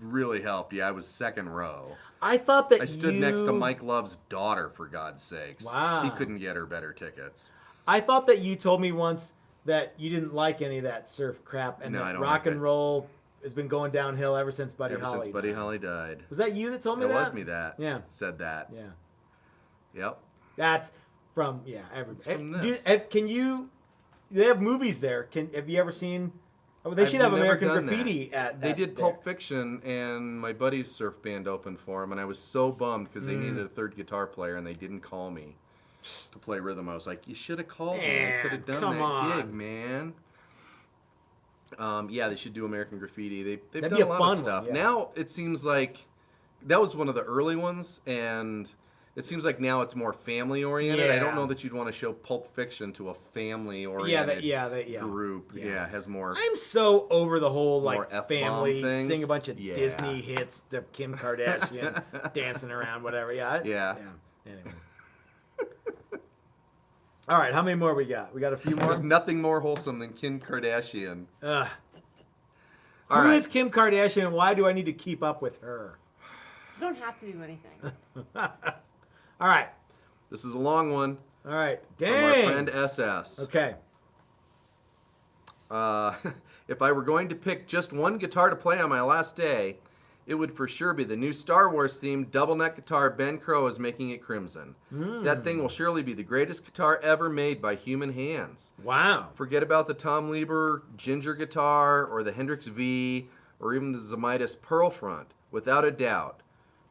really helped. Yeah, I was second row. I thought that I stood next to Mike Love's daughter, for God's sakes. Wow. He couldn't get her better tickets. I thought that you told me once that you didn't like any of that surf crap, and No, I that don't rock like and it. roll has been going downhill ever since Buddy Ever Holly. since Buddy died. Holly died. Was that you that told me It that? was me that Yeah. said that. Yeah. Yep. That's from everybody. from Dude, this. can you? They have movies there. Have you ever seen? Oh, they should have I've never American done that. Graffiti at. They at did there. Pulp Fiction, and my buddy's surf band opened for him, and I was so bummed because they needed a third guitar player, and they didn't call me to play rhythm. I was like, you should have called me. I Man, could have done come that on. gig, man. Yeah, they should do American Graffiti. They've That'd done be a a lot fun of one, stuff. yeah. Now it seems like that was one of the early ones, and it seems like now it's more family oriented. I Yeah. don't know that you'd want to show Pulp Fiction to a family oriented Yeah. group. Yeah. Yeah, it has more. I'm so over the whole More like F-bomb family things. sing a bunch of Yeah. Disney hits to Kim Kardashian dancing around, whatever. Yeah. Anyway. All right, how many more we got? We got a few more. There's nothing more wholesome than Kim Kardashian. Ugh. All Who right. is Kim Kardashian, and why do I need to keep up with her? You don't have to do anything. All right, This is a long one all right. from our Dang. friend SS. Okay. If I were going to pick just one guitar to play on my last day, it would for sure be the new Star Wars themed double neck guitar Ben Crow is making at Crimson. That thing will surely be the greatest guitar ever made by human hands. Wow. Forget about the Tom Lieber Ginger guitar or the Hendrix V or even the Zamitis Pearl Front. Without a doubt,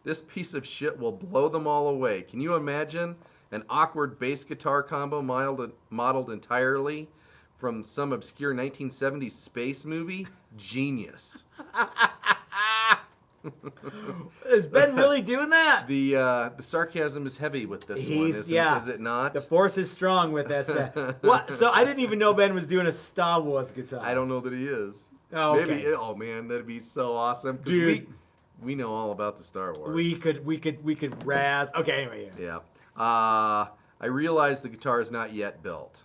this piece of shit will blow them all away. Can you imagine an awkward bass guitar combo modeled entirely from some obscure 1970s space movie? Genius. Is Ben really doing that? The sarcasm is heavy with this one, is it not? The force is strong with that. What? So I didn't even know Ben was doing a Star Wars guitar. I don't know that he is. Oh, okay. Maybe. Oh man, that'd be so awesome. 'Cause Dude. we know all about the Star Wars. We could razz. Okay, anyway, yeah. Yeah. I realize the guitar is not yet built.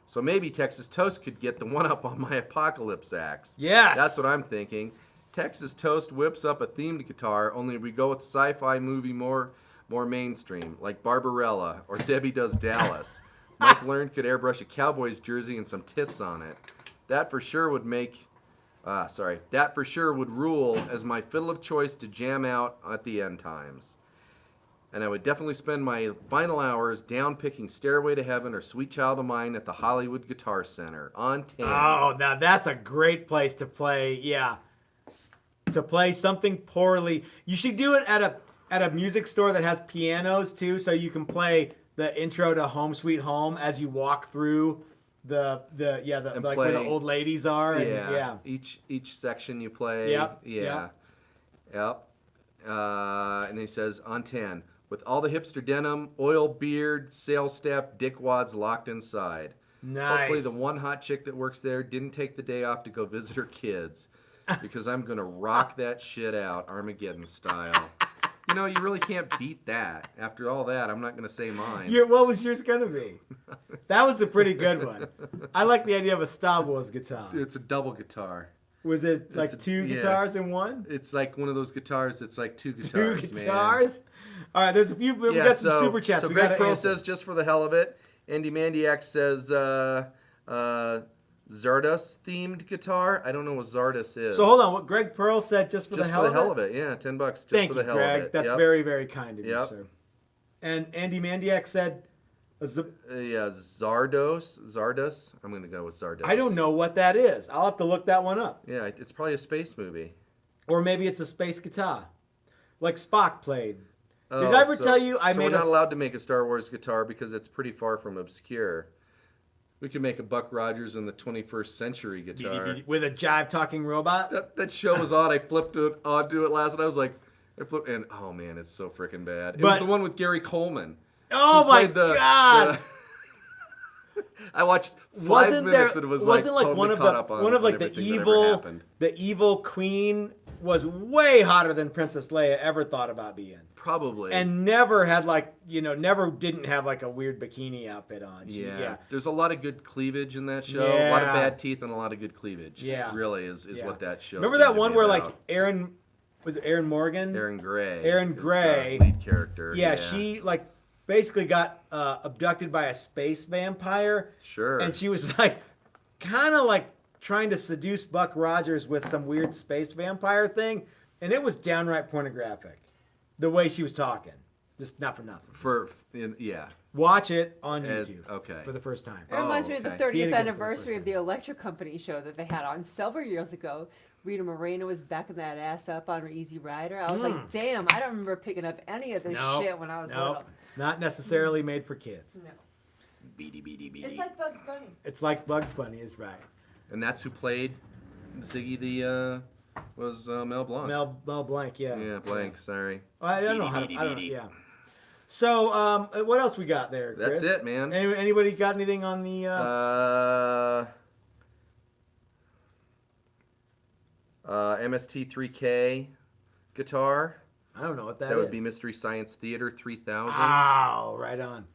So maybe Texas Toast could get the one up on my Apocalypse axe. Yes. That's what I'm thinking. Texas Toast whips up a themed guitar, only we go with sci-fi movie more mainstream, like Barbarella or Debbie Does Dallas. Mike learned could airbrush a Cowboys jersey and some tits on it. That for sure would rule as my fiddle of choice to jam out at the end times. And I would definitely spend my final hours down picking Stairway to Heaven or Sweet Child of Mine at the Hollywood Guitar Center on 10. Oh, now that's a great place to play. Yeah. To play something poorly. You should do it at a music store that has pianos too, so you can play the intro to Home Sweet Home as you walk through the like where the old ladies are. And, Each section you play. Yep. And then he says on 10. With all the hipster denim, oil beard, sales staff, dickwads locked inside. Nice. Hopefully the one hot chick that works there didn't take the day off to go visit her kids. Because I'm going to rock that shit out, Armageddon style. You know, you really can't beat that. After all that, I'm not going to say mine. What was yours going to be? That was a pretty good one. I like the idea of a Star Wars guitar. It's a double guitar. Was it like two guitars in one? It's like one of those guitars that's like two guitars, Two guitars? Man. All right, there's a few. We got some super chats. So Greg Pearl says, just for the hell of it. Andy Mandiak says, Zardos themed guitar. I don't know what Zardos is. So hold on. What Greg Pearl said, just for the hell of it? Yeah, $10 just Thank for the you, hell Greg. of it. That's very, very kind of you, sir. And Andy Mandiak said, Zardos. I'm going to go with Zardos. I don't know what that is. I'll have to look that one up. Yeah, it's probably a space movie. Or maybe it's a space guitar, like Spock played. Did I ever tell you we're not allowed to make a Star Wars guitar because it's pretty far from obscure. We could make a Buck Rogers in the 21st century guitar. With a jive-talking robot? That show was odd. I flipped it onto it last night. I was like, and oh man, it's so freaking bad. It was the one with Gary Coleman. Oh my God! I watched 5 minutes and it was like totally one of the evil queen was way hotter than Princess Leia ever thought about being. Probably. And never had didn't have like a weird bikini outfit on. There's a lot of good cleavage in that show. A lot of bad teeth and a lot of good cleavage. Yeah. It really is what that show. Remember that one where like Aaron Morgan? Aaron Gray. Aaron Gray. The lead character. Yeah, she like basically got abducted by a space vampire. Sure. And she was like kind of like trying to seduce Buck Rogers with some weird space vampire thing, and it was downright pornographic. The way she was talking, just not for nothing. Watch it on YouTube. For the first time. It reminds me of the 30th anniversary of the Electric Company show that they had on several years ago. Rita Moreno was backing that ass up on her Easy Rider. I was like, damn, I don't remember picking up any of this shit when I was little. It's not necessarily made for kids. No. Beady. It's like Bugs Bunny. It's like Bugs Bunny is right. And that's who played Ziggy was Mel Blanc. Mel Blanc, yeah. Yeah, Blanc, sorry. I don't know how to, yeah. So, what else we got there, Chris? That's it, man. Anybody got anything on the... MST3K guitar. I don't know what that is. That would be Mystery Science Theater 3000. Oh, right on.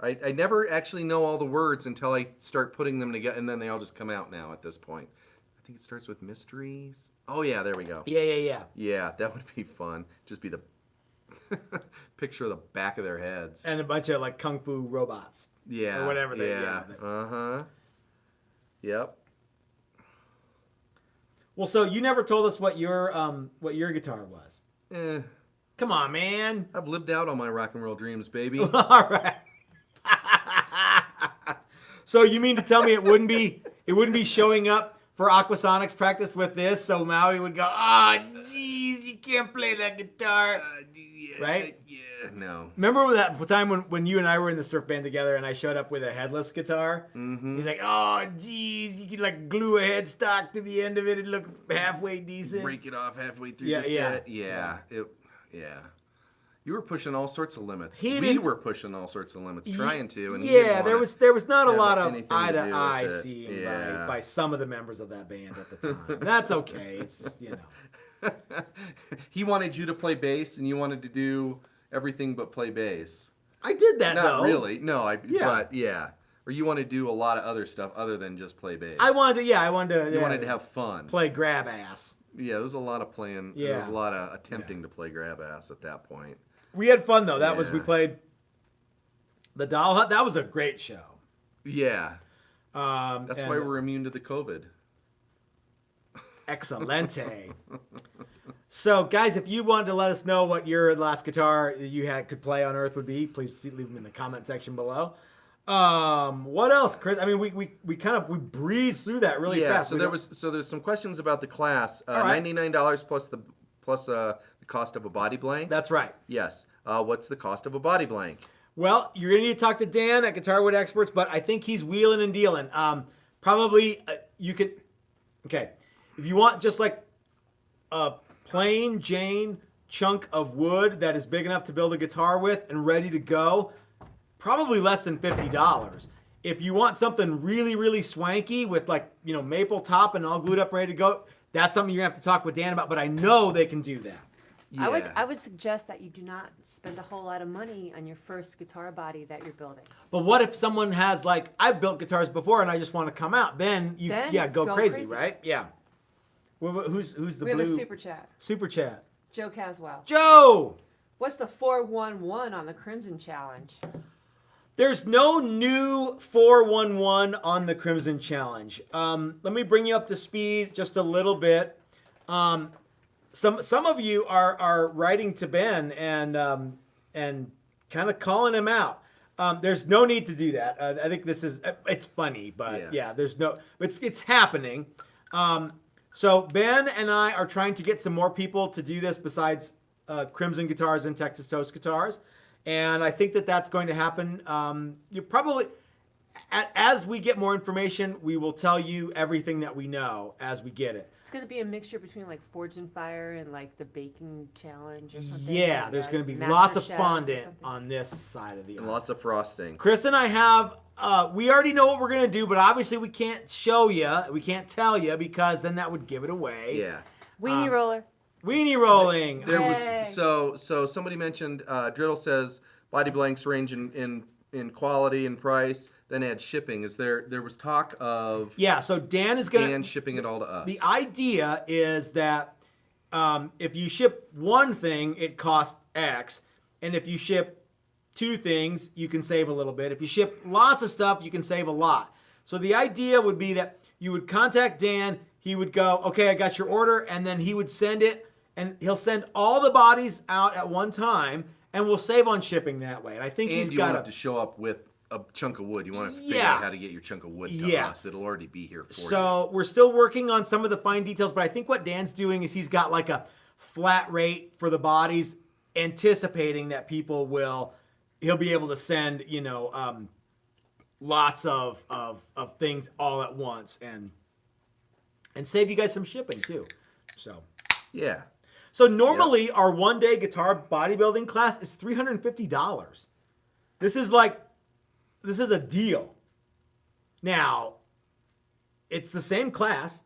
I never actually know all the words until I start putting them together, and then they all just come out now at this point. I think it starts with mysteries. Oh, yeah, there we go. Yeah. Yeah, that would be fun. Just be the picture of the back of their heads. And a bunch of, like, kung fu robots. Yeah. Or whatever they Uh-huh. Yep. Well, so you never told us what your guitar was. Come on, man. I've lived out on my rock and roll dreams, baby. All right. So you mean to tell me it wouldn't be showing up for Aquasonics practice with this, so Maui would go, jeez, you can't play that guitar, right? Yeah, no. Remember that time when you and I were in the surf band together and I showed up with a headless guitar? Mm-hmm. He's like, oh, jeez, you could like glue a headstock to the end of it and look halfway decent. Break it off halfway through the set. Yeah. You were pushing all sorts of limits. We were pushing all sorts of limits, trying to. And there was not a lot of eye to eye seeing by some of the members of that band at the time. That's okay. It's just, He wanted you to play bass, and you wanted to do everything but play bass. I did that, Not though. really. No, but yeah. Or you want to do a lot of other stuff other than just play bass. I wanted to. You wanted to have fun. Play grab ass. Yeah, there was a lot of playing. Yeah. There was a lot of attempting to play grab ass at that point. We had fun though. That was we Yeah. played the Doll Hut. That was a great show. Yeah. That's and why we're immune to the COVID. Excelente. So, guys, if you wanted to let us know what your last guitar you had could play on Earth would be, please leave them in the comment section below. What else, Chris? I mean, we kind of breezed through that really fast. So there's some questions about the class. right. $99 plus the cost of a body blank. That's right. Yes. What's the cost of a body blank? Well, you're gonna need to talk to Dan at Guitar Wood Experts, but I think he's wheeling and dealing. Probably you can. Okay, if you want just like a plain Jane chunk of wood that is big enough to build a guitar with and ready to go, probably less than $50. If you want something really, really swanky with like, maple top and all glued up ready to go, that's something you're gonna have to talk with Dan about, but I know they can do that. Yeah. I would suggest that you do not spend a whole lot of money on your first guitar body that you're building. But what if someone has like, I've built guitars before and I just want to come out, then go crazy, right? Yeah. Well, who's the We have blue? a super chat. Super chat. Joe Caswell. Joe! What's the 411 on the Crimson Challenge? There's no new 411 on the Crimson Challenge. Let me bring you up to speed just a little bit. Some of you are writing to Ben and kind of calling him out. There's no need to do that. I think it's funny, but yeah there's no. It's happening. So Ben and I are trying to get some more people to do this besides Crimson Guitars and Texas Toast Guitars, and I think that's going to happen. You probably, as we get more information, we will tell you everything that we know as we get it. It's going to be a mixture between like Forge and Fire and like the baking challenge or something. Yeah, like there's that. going to be Master lots of Chef or fondant something. on this side of the And aisle. lots of frosting. Chris and I have, we already know what we're going to do, but obviously we can't show you, we can't tell you because then that would give it away. Yeah. Weenie roller. Weenie rolling. There Yay. was so somebody mentioned Driddle says body blanks range in quality and price, then add shipping. There was talk of Yeah, so Dan is going Dan to, shipping it all to us. the idea is that if you ship one thing, it costs X, and if you ship two things, you can save a little bit. If you ship lots of stuff, you can save a lot. So the idea would be that you would contact Dan, he would go, okay, I got your order, and then he would send it, and he'll send all the bodies out at one time, and we'll save on shipping that way. And I think and he's you got don't have to show up with a chunk of wood. You want to figure Yeah. out how to get your chunk of wood to Yeah. us. It'll already be here for you. So we're still working on some of the fine details, but I think what Dan's doing is he's got like a flat rate for the bodies, anticipating that he'll be able to send, lots of things all at once and save you guys some shipping too. Yeah. So normally our one-day guitar bodybuilding class is $350. This is a deal. Now, it's the same class.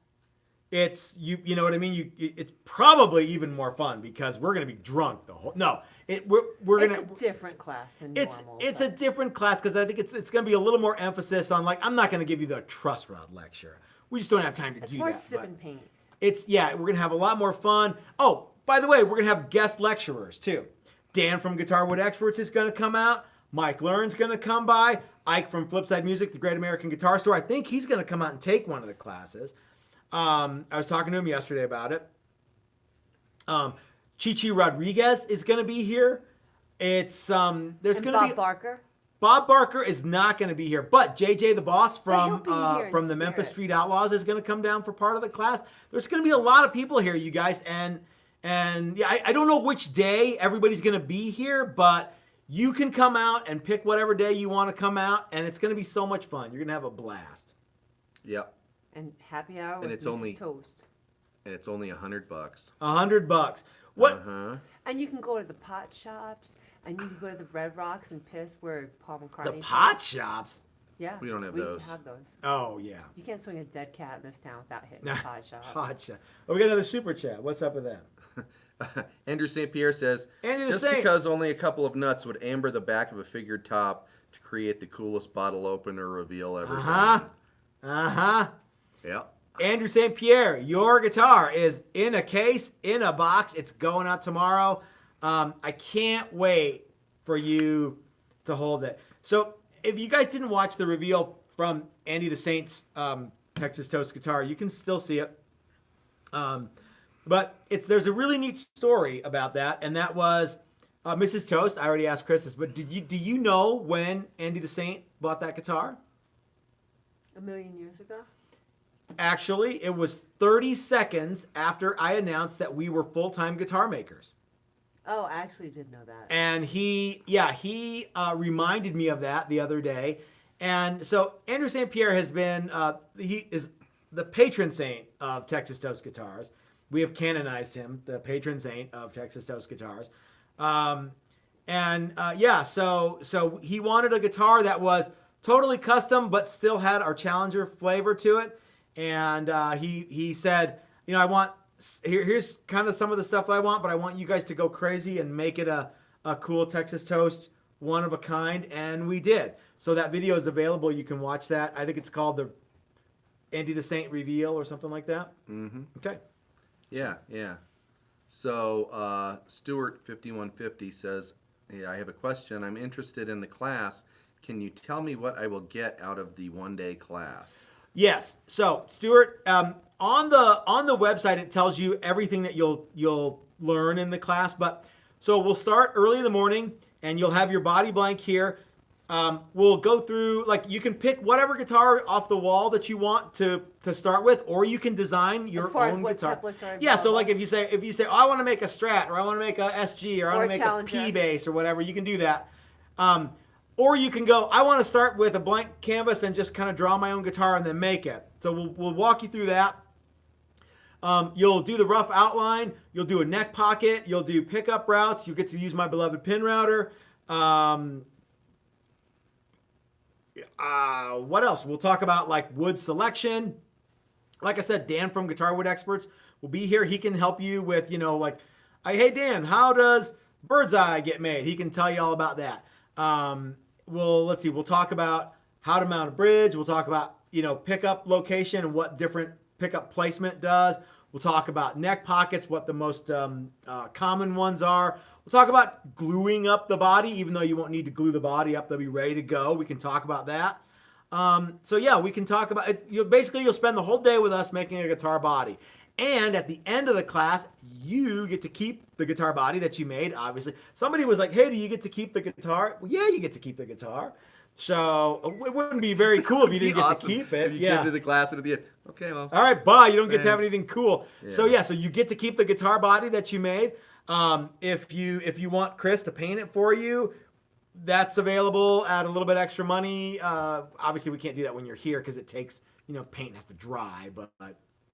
It's you know what I mean. It's probably even more fun because we're gonna be drunk the whole. No, we're It's gonna. a different class than It's normal. it's a different class because I think it's gonna be a little more emphasis on like I'm not gonna give you the truss rod lecture. We just don't have time to It's do more that. sip but- and paint. we're gonna have a lot more fun. Oh, by the way, we're gonna have guest lecturers too. Dan from Guitar Wood Experts is gonna come out. Mike Learn's gonna come by. Ike from Flipside Music, the Great American Guitar Store. I think he's gonna come out and take one of the classes. I was talking to him yesterday about it. Chichi Rodriguez is gonna be here. It's there's And gonna Bob be Barker. Bob Barker is not going to be here, but JJ the Boss But he'll be here in from the Memphis spirit. Street Outlaws is going to come down for part of the class. There's going to be a lot of people here, you guys, and yeah, I don't know which day everybody's going to be here, but you can come out and pick whatever day you want to come out, and it's going to be so much fun. You're going to have a blast. Yep. And happy hour with it's Mrs. only- Toast. And it's only $100. $100. What? Uh-huh. And you can go to the pot shops, and you can go to the Red Rocks and piss where Paul McCartney. The pot plays. shops? Yeah. We don't have we those. have those. Oh yeah. You can't swing a dead cat in this town without hitting a pot shop. Pot shop. Oh, we got another super chat. What's up with that? Andrew St. Pierre says, Andy the just Saint. because only a couple of nuts would amber the back of a figured top to create the coolest bottle opener reveal ever Uh-huh. done. Uh-huh. Yep. Andrew St. Pierre, your guitar is in a case, in a box. It's going out tomorrow. I can't wait for you to hold it. So if you guys didn't watch the reveal from Andy the Saint's Texas Toast guitar, you can still see it. But there's a really neat story about that, and that was Mrs. Toast. I already asked Chris this, but do you know when Andy the Saint bought that guitar? 1,000,000 years ago. Actually, it was 30 seconds after I announced that we were full-time guitar makers. Oh, I actually did know that. And he reminded me of that the other day. And so Andrew St. Pierre has been, he is the patron saint of Texas Toast guitars. We have canonized him, the patron saint of Texas Toast guitars. So he wanted a guitar that was totally custom, but still had our Challenger flavor to it. And he said, I want, here's kind of some of the stuff that I want, but I want you guys to go crazy and make it a cool Texas Toast, one of a kind. And we did. So that video is available. You can watch that. I think it's called the Andy the Saint Reveal or something like that. Mm-hmm. Okay. Yeah. So Stuart 5150 says, hey, I have a question. I'm interested in the class. Can you tell me what I will get out of the one-day class? Yes. So, Stuart, on the website it tells you everything that you'll learn in the class. But so we'll start early in the morning, and you'll have your body blank here. We'll go through, you can pick whatever guitar off the wall that you want to start with, or you can design your as far own as what guitar. templates are Yeah. So available. if you say, oh, I want to make a Strat, or I want to make a SG, or I want to make Challenger. a P bass, or whatever, you can do that. Or you can go, I want to start with a blank canvas and just kind of draw my own guitar and then make it. So we'll walk you through that. You'll do the rough outline. You'll do a neck pocket. You'll do pickup routes. You'll get to use my beloved pin router. What else? We'll talk about wood selection. Like I said, Dan from Guitar Wood Experts will be here. He can help you with, hey Dan, how does bird's eye get made? He can tell you all about that. We'll talk about how to mount a bridge. We'll talk about, pickup location and what different pickup placement does. We'll talk about neck pockets, what the most common ones are. We'll talk about gluing up the body, even though you won't need to glue the body up. They'll be ready to go. We can talk about that. We can talk about it. You'll spend the whole day with us making a guitar body. And at the end of the class, you get to keep the guitar body that you made, obviously. Somebody was like, hey, do you get to keep the guitar? Well, yeah, you get to keep the guitar. So it wouldn't be very cool if you didn't get to keep it. If you came to the class and at the end, okay, well. All right, bye. You don't get to have anything cool. Yeah. So you get to keep the guitar body that you made. If you want Chris to paint it for you, that's available at a little bit extra money. Obviously, we can't do that when you're here because it takes, paint has to dry, but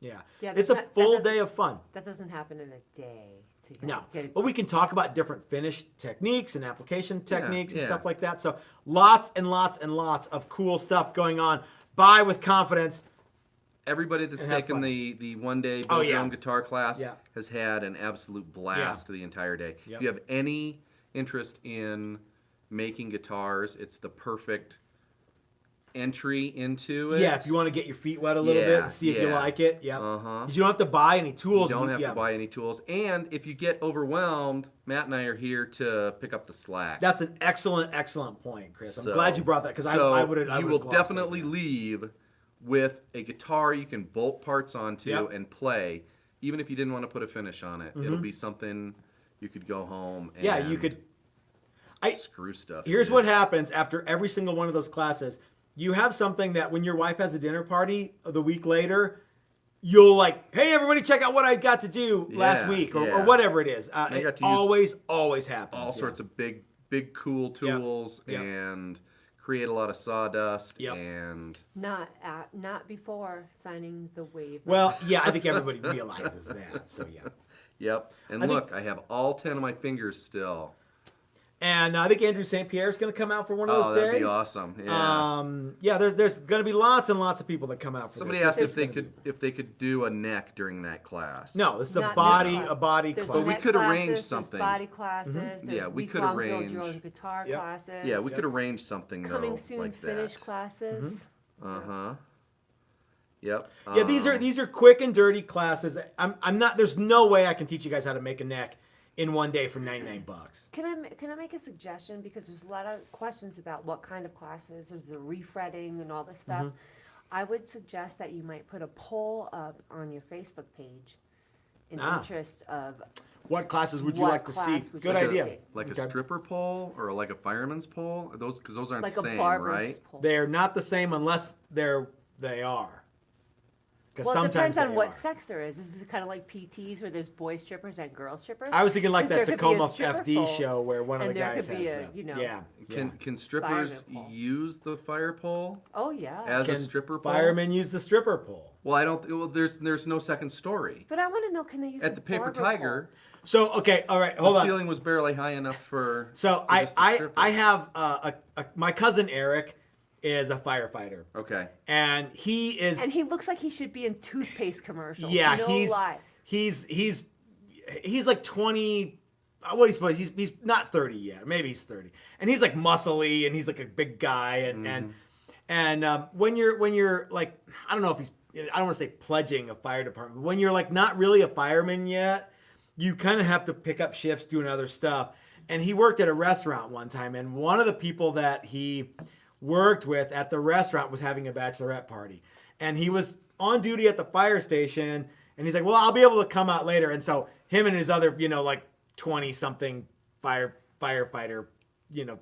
yeah, it's a full day of fun. That doesn't happen in a day. No, but we can talk about different finish techniques and application techniques and stuff like that. So lots and lots and lots of cool stuff going on. Buy with confidence. Everybody that's taken the one-day build your own guitar class has had an absolute blast the entire day. Yep. If you have any interest in making guitars, it's the perfect entry into it. Yeah, if you want to get your feet wet a little bit and see if you like it. Yeah. Uh-huh. You don't have to buy any tools. You don't have to buy any tools. And if you get overwhelmed, Matt and I are here to pick up the slack. That's an excellent point, Chris. I'm glad you brought that because I would have. You will definitely leave with a guitar you can bolt parts onto and play, even if you didn't want to put a finish on it. It'll be something you could go home and you could screw stuff. Here's what happens after every single one of those classes. You have something that when your wife has a dinner party the week later, you'll hey, everybody check out what I got to do last week or whatever it is. It always happens. All sorts of big, cool tools and create a lot of sawdust and not before signing the waiver. Well, yeah, I think everybody realizes that. So yeah. Yep. And look, I have all 10 of my fingers still. And I think Andrew St. Pierre is going to come out for one of those days. That'd be awesome. Yeah. There's going to be lots and lots of people that come out for Somebody this. asked if they could do a neck during that class. No, this is a body class. But we could arrange something. There's body classes. Yeah, we could build arrange your own guitar classes. Yeah, we could arrange something coming soon. like Finish that. classes. Uh-huh. Yep. Yeah, these are quick and dirty classes. I'm not. There's no way I can teach you guys how to make a neck in one day for $99. Can I make a suggestion? Because there's a lot of questions about what kind of classes. There's the refretting and all this stuff. I would suggest that you might put a poll up on your Facebook page in interest of What classes would you What like to see? class would Good you like to idea. see? Like Okay. a stripper pole or like a fireman's pole? Because those aren't like the a same, barber's right? pole. They're not the same unless they are. Because Well, it sometimes depends on they what are. sex there is. Is it kind of like PTs where there's boy strippers and girl strippers? I was thinking like 'Cause that there could be a Tacoma stripper FD pole, show where one of the and there guys could has be a, them. you know, Yeah. Can strippers Fireman pole. use the fire pole Oh yeah. as a Can stripper pole? firemen use the stripper pole? Well, I don't. Well, there's no second story. But I want to know, can they use At the Paper barber Tiger, So okay, all right, hold the on. ceiling was barely high enough for. So for just a stripper. I have my cousin Eric is a firefighter, Okay. and he is pole? And he looks like he should be in toothpaste commercials. yeah no he's lie. he's like 20. What he's supposed? He's not 30 yet. Maybe he's 30, and he's like muscly, and he's like a big guy, and when you're like, I don't know if he's, I don't want to say pledging a fire department, but when you're like not really a fireman yet, you kind of have to pick up shifts doing other stuff. And he worked at a restaurant one time, and one of the people that he worked with at the restaurant was having a bachelorette party, and he was on duty at the fire station, and he's like, well, I'll be able to come out later. And so him and his other, like 20 something firefighter,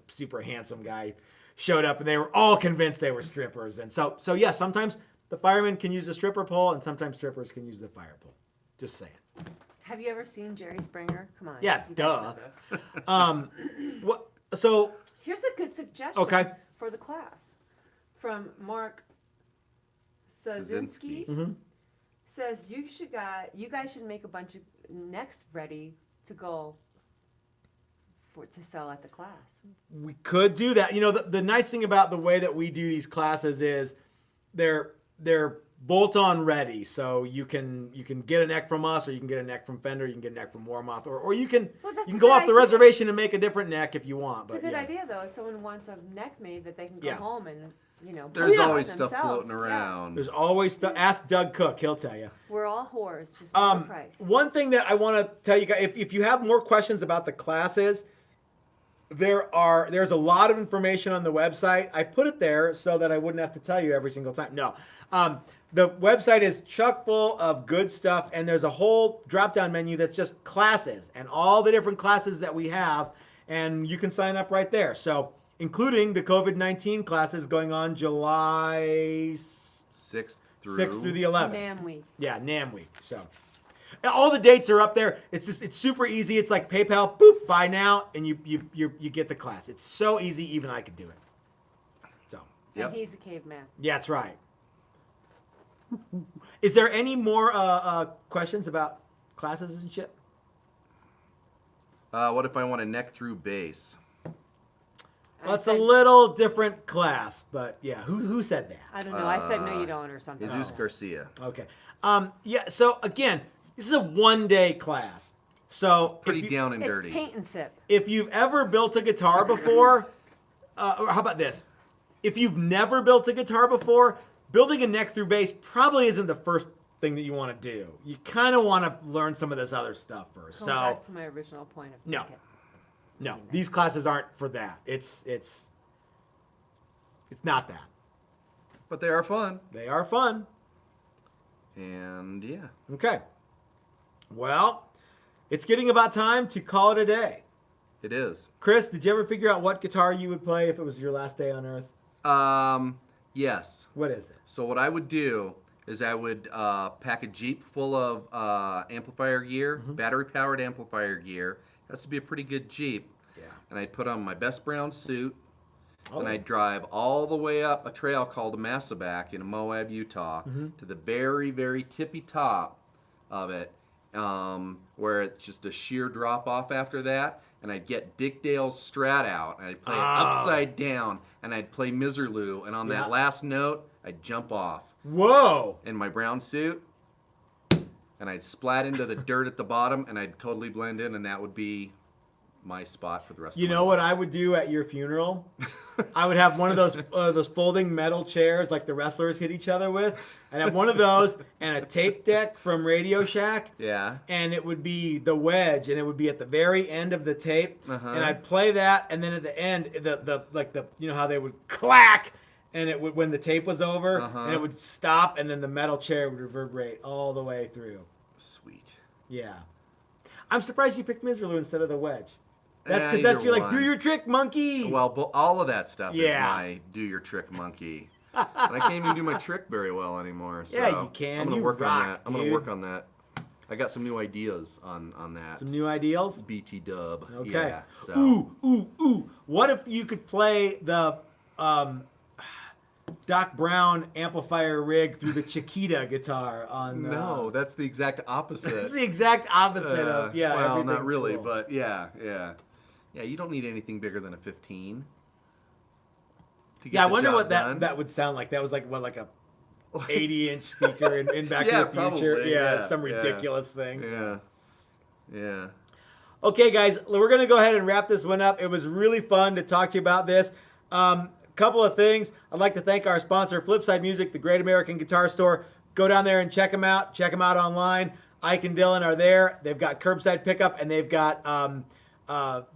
super handsome guy showed up, and they were all convinced they were strippers. And so yeah, sometimes the firemen can use a stripper pole, and sometimes strippers can use the fire pole. Just saying. Have you ever seen Jerry Springer? Come on. Yeah, you guys duh. know that. What? So Here's a good suggestion Okay. for the class from Mark Sazinski. Sazinski. Says you guys should make a bunch of necks ready to go to sell at the class. we could do that. The nice thing about the way that we do these classes is they're bolt-on ready, so you can get a neck from us, or you can get a neck from Fender, you can get a neck from Warmoth, or you can Well, that's you can a go good off the idea. reservation and make a different neck if you want. It's a but good yeah. idea though. If someone wants a neck made, that they can go Yeah. home and There's buy it always stuff themselves. floating Yeah. around. There's always stuff. Ask Doug Cook; he'll tell you. We're all whores. Just give the price. One thing that I want to tell you guys, if you have more questions about the classes, there's a lot of information on the website. I put it there so that I wouldn't have to tell you every single time. No. The website is chock full of good stuff, and there's a whole drop-down menu that's just classes and all the different classes that we have, and you can sign up right there. So, including the COVID-19 classes going on July 6th through 6th through the 11th. NAMM week. Yeah, NAMM week. So all the dates are up there. It's super easy. It's like PayPal. Boop, buy now, and you get the class. It's so easy. Even I could do it. So Yep. And he's a caveman. yeah, that's right. Is there any more questions about classes and shit? What if I want a neck through bass? Well, it's a little different class, but yeah. Who said that? I don't know. I said no, you don't, or something. Jesus Garcia. Okay. Yeah. So again, this is a one-day class. So Pretty if you- down and It's dirty. paint and sip. if you've ever built a guitar before, or how about this? If you've never built a guitar before, building a neck through bass probably isn't the first thing that you want to do. You kind of want to learn some of this other stuff first. Go So back to my original point of No. ticket. no, these classes aren't for that. It's not that. But they are fun. They are fun. And yeah. Okay. Well, it's getting about time to call it a day. It is. Chris, did you ever figure out what guitar you would play if it was your last day on Earth? Yes. What is it? So what I would do is I would pack a Jeep full of amplifier gear, battery-powered amplifier gear. Has to be a pretty good Jeep. Yeah. And I'd put on my best brown suit, Oh. and I'd drive all the way up a trail called Massaback in Moab, Utah, to the very, very tippy top of it, where it's just a sheer drop off after that. And I'd get Dick Dale's Strat out, and I'd play it upside down, and I'd play Miserlou, and on Yeah. that last note, I'd jump off Whoa. in my brown suit, and I'd splat into the dirt at the bottom, and I'd totally blend in, and that would be my spot for the rest of You my know life. what I would do at your funeral? I would have one of those folding metal chairs like the wrestlers hit each other with. I'd have one of those and a tape deck from Radio Shack. Yeah. And it would be the wedge, and it would be at the very end of the tape. Uh-huh. And I'd play that, and then at the end, the you know how they would clack, and it would when the tape was over, and it would stop, and then the metal chair would reverberate all the way through. Sweet. Yeah. I'm surprised you picked Miserloo instead of the wedge. That's because that's you're like, do your trick, monkey. Well, all of that stuff is Yeah. my do your trick monkey. And I can't even do my trick very well anymore. So Yeah, you can. I'm gonna You work rock, on that. I'm gonna dude. work on that. I got some new ideas on that. Some new ideals? BT dub. Okay. Yeah, so. Ooh. What if you could play the Doc Brown amplifier rig through the Chiquita guitar on... No, that's the exact opposite. That's the exact opposite of... Yeah, well, everything not really, cool. but yeah. Yeah, you don't need anything bigger than a 15. to get Yeah, I the wonder job what done. that would sound like. That was like, what, like a 80-inch speaker in Back Yeah, to the Future? probably, Yeah, yeah, some yeah. ridiculous thing. Yeah. Okay, guys, we're going to go ahead and wrap this one up. It was really fun to talk to you about this. Couple of things. I'd like to thank our sponsor, Flipside Music, the Great American Guitar Store. Go down there and check them out. Check them out online. Ike and Dylan are there. They've got curbside pickup, and they've got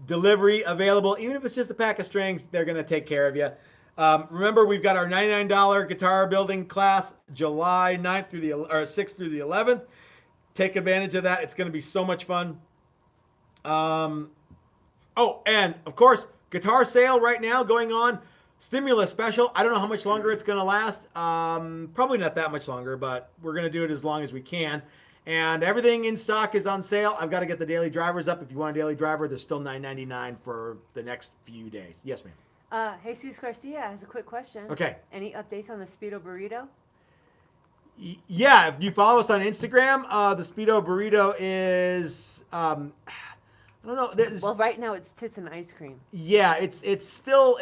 delivery available. Even if it's just a pack of strings, they're going to take care of you. Remember, we've got our $99 guitar building class July 9th through the 6th through the 11th. Take advantage of that. It's going to be so much fun. Oh, and of course, guitar sale right now going on. Stimulus special. I don't know how much longer it's going to last. Probably not that much longer, but we're going to do it as long as we can. And everything in stock is on sale. I've got to get the daily drivers up. If you want a daily driver, they're still $9.99 for the next few days. Yes, ma'am. Jesus Garcia has a quick question. Okay. Any updates on the Speedo Burrito? Yeah, if you follow us on Instagram, the Speedo Burrito is... I don't know. Well, right now it's tits and ice cream. Yeah, it still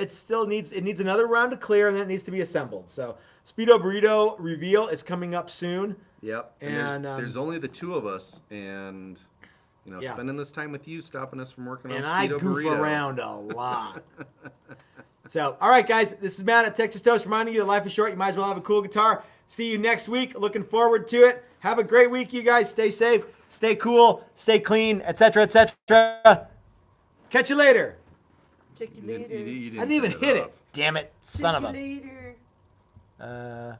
needs another round to clear, and then it needs to be assembled. So Speedo Burrito reveal is coming up soon. Yep. And there's only the two of us, and Yeah. spending this time with you, stopping us from working on And Speedo I goof Burrito. around a lot. So, all right, guys, this is Matt at Texas Toast reminding you that life is short. You might as well have a cool guitar. See you next week. Looking forward to it. Have a great week, you guys. Stay safe, stay cool, stay clean, etc., etc. Catch you later. Check you later. You I didn't even turn hit off. it. Damn it, son Check of you a. later.